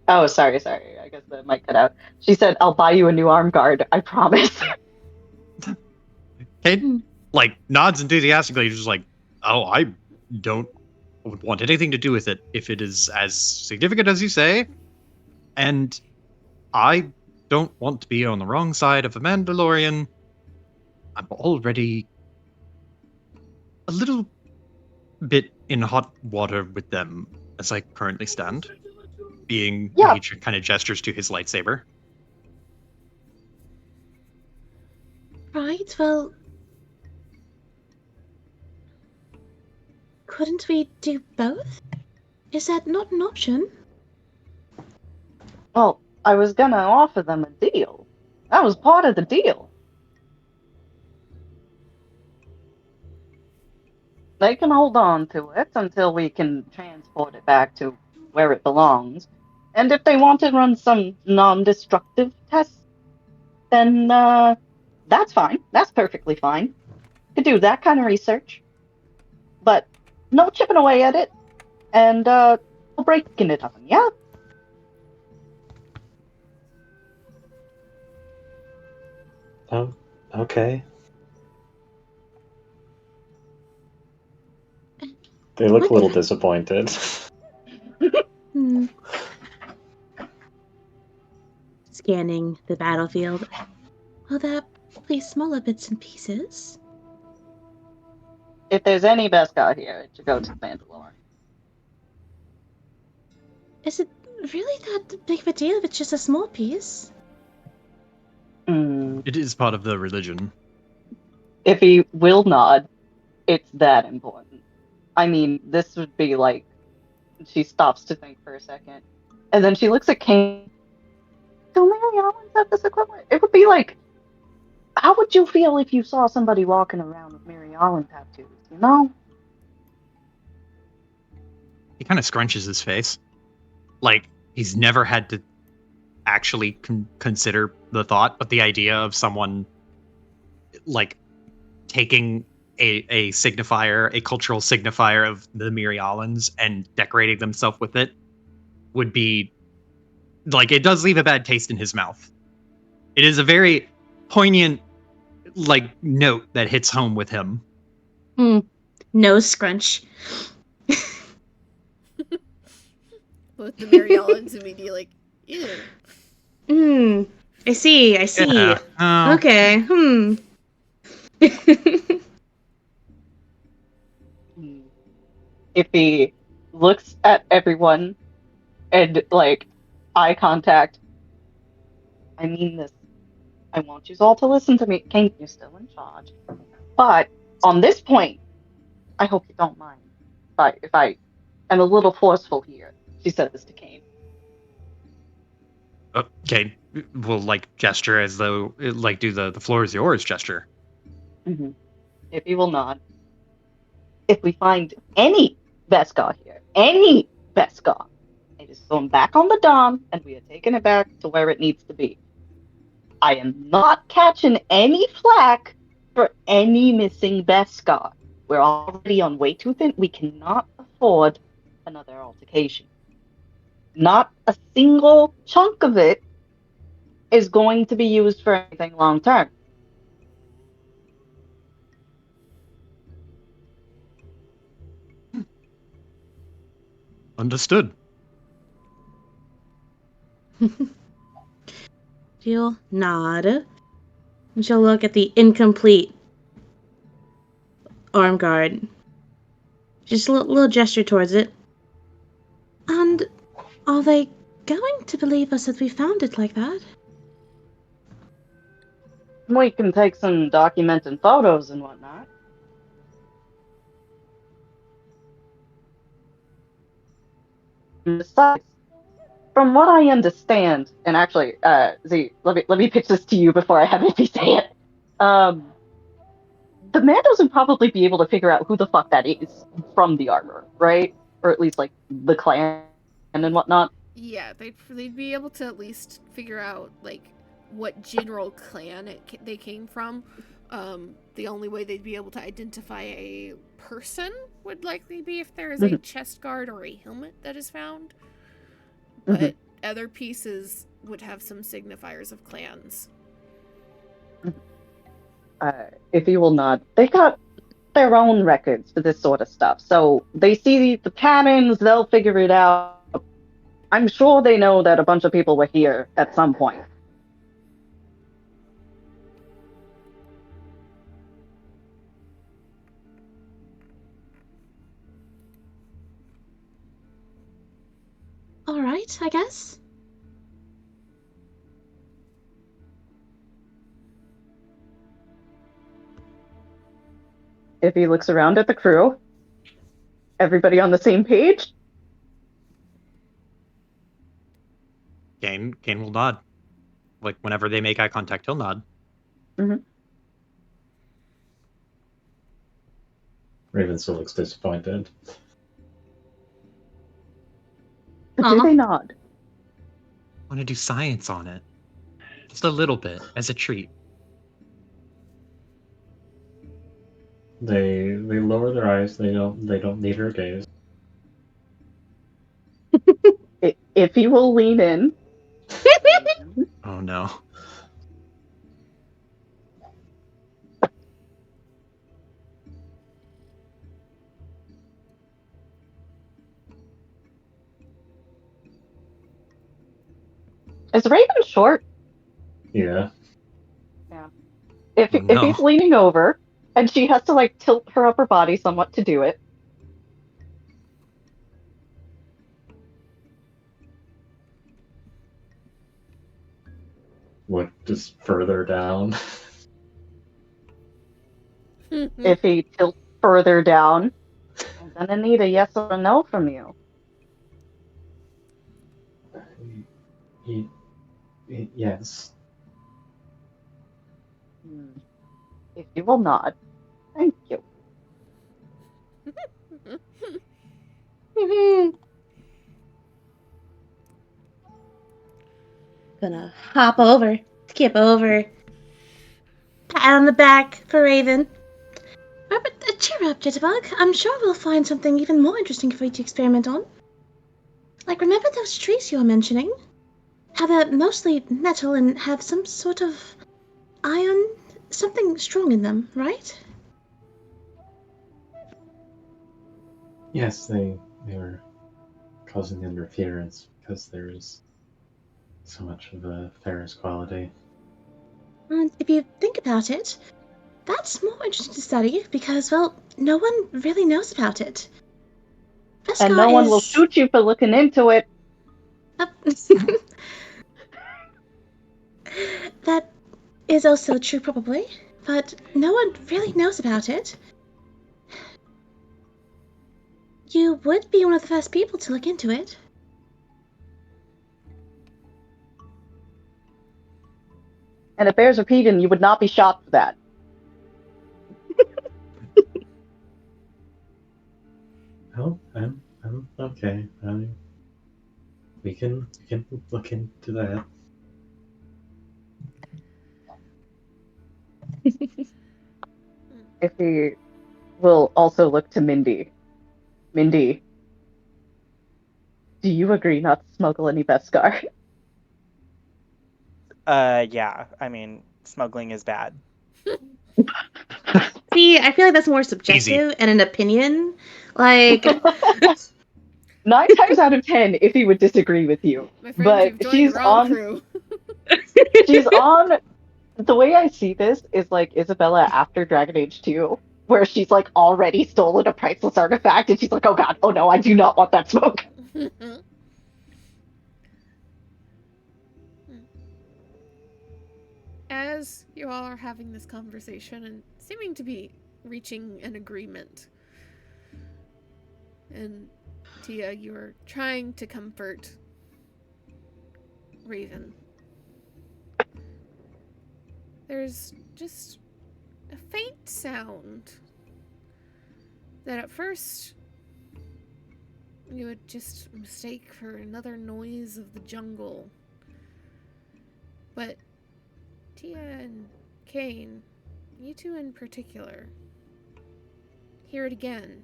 oh, sorry. I guess the mic cut out. She said, "I'll buy you a new arm guard. I promise." Kane, like, nods enthusiastically, just like, oh, I don't want anything to do with it if it is as significant as you say, and I don't want to be on the wrong side of a Mandalorian. I'm already a little bit in hot water with them as I currently stand. Being Yeah. he kind of gestures to his lightsaber. Right, well... Couldn't we do both? Is that not an option? Well, I was gonna offer them a deal. That was part of the deal. They can hold on to it until we can transport it back to where it belongs. And if they want to run some non-destructive tests, then that's fine. That's perfectly fine. Could do that kind of research. But no chipping away at it and no breaking it up, yeah? Oh, okay. They look What a little did disappointed. Hmm. Scanning the battlefield. Will that be smaller bits and pieces? If there's any Beskar here, it should go to Mandalore. Is it really that big of a deal if it's just a small piece? It is part of the religion. If he will nod, it's that important. I mean, this would be like, she stops to think for a second, and then she looks at Kane. Do Mary Owens have this equivalent? It would be like, how would you feel if you saw somebody walking around with Mary Owens tattoos, you know? He kind of scrunches his face. Like, he's never had to actually consider the thought, but the idea of someone, like, taking a signifier, a cultural signifier of the Mirialans and decorating themselves with it would be, like, it does leave a bad taste in his mouth. It is a very poignant, like, note that hits home with him. Nose scrunch. Both the Mary Ellens immediately like, ew. I see. Yeah. Oh. Okay. If he looks at everyone and, like, eye contact, I mean this. I want you all to listen to me. Kane, you're still in charge. But on this point, I hope you don't mind if I am a little forceful here. She said this to Kane. Okay, will like gesture as though, like, do the floor is yours gesture. Mm-hmm. If he will nod. If we find any Beskar here, any Beskar, it is going back on the Dom, and we are taking it back to where it needs to be. I am not catching any flack for any missing Beskar. We're already on way too thin. We cannot afford another altercation. Not a single chunk of it is going to be used for anything long term. Understood. She'll nod. And she'll look at the incomplete arm guard. Just a little gesture towards it. And are they going to believe us that we found it like that? We can take some documenting photos and whatnot. Besides, from what I understand, and actually, Z, let me pitch this to you before I have Iffy say it. The Mandos would probably be able to figure out who the fuck that is from the armor, right? Or at least like the clan and whatnot. Yeah, they'd be able to at least figure out like what general clan they came from. The only way they'd be able to identify a person would likely be if there is a chest guard or a helmet that is found. But other pieces would have some signifiers of clans. If you will not, they got their own records for this sort of stuff. So they see the patterns, they'll figure it out. I'm sure they know that a bunch of people were here at some point. All right, I guess. If he looks around at the crew, everybody on the same page? Kane will nod. Like, whenever they make eye contact, he'll nod. Raven still looks disappointed. Do they nod? want to do science on it. Just a little bit, as a treat. They lower their eyes. They don't need her gaze. If he will lean in. Oh no. Is Raven short? Yeah. If Oh, no. he's leaning over, and she has to like tilt her upper body somewhat to do it. Look just further down. If he tilts further down, I'm gonna need a yes or a no from you. Yes. If you will nod, thank you. Gonna hop over, skip over, pat on the back for Raven. But cheer up, Jitterbug. I'm sure we'll find something even more interesting for you to experiment on. Like, remember those trees you were mentioning? How they're mostly metal and have some sort of iron, something strong in them, right? Yes, they were causing interference because there's so much of a ferrous quality. And if you think about it, that's more interesting to study because, well, no one really knows about it. And no one will shoot you for looking into it. That is also true, probably, but no one really knows about it. You would be one of the first people to look into it. And it bears repeating, you would not be shot for that. Oh, I'm okay. We can look into that. If he will also look to Mindy. Mindy, do you agree not to smuggle any Beskar? Yeah. I mean, smuggling is bad. See, I feel like that's more subjective and an opinion. Like, 9 times out of 10, if he would disagree with you. My friend, But you've joined she's the wrong on. crew. She's on. The way I see this is like Isabella after Dragon Age 2, where she's like already stolen a priceless artifact, and she's like, oh god, oh no, I do not want that smoke. As you all are having this conversation and seeming to be reaching an agreement, and Tia, you're trying to comfort Raven, there's just a faint sound that at first you would just mistake for another noise of the jungle. But Tia and Kane, you two in particular, hear it again.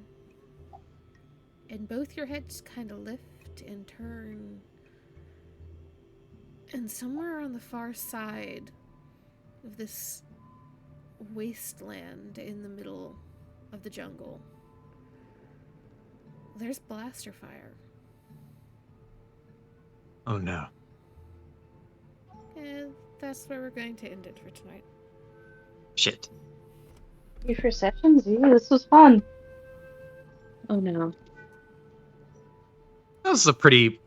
And both your heads kind of lift and turn. And somewhere on the far side of this wasteland in the middle of the jungle, there's blaster fire. Oh no. And that's where we're going to end it for tonight. Shit. Thank you for session, Z. This was fun. oh no. That was a pretty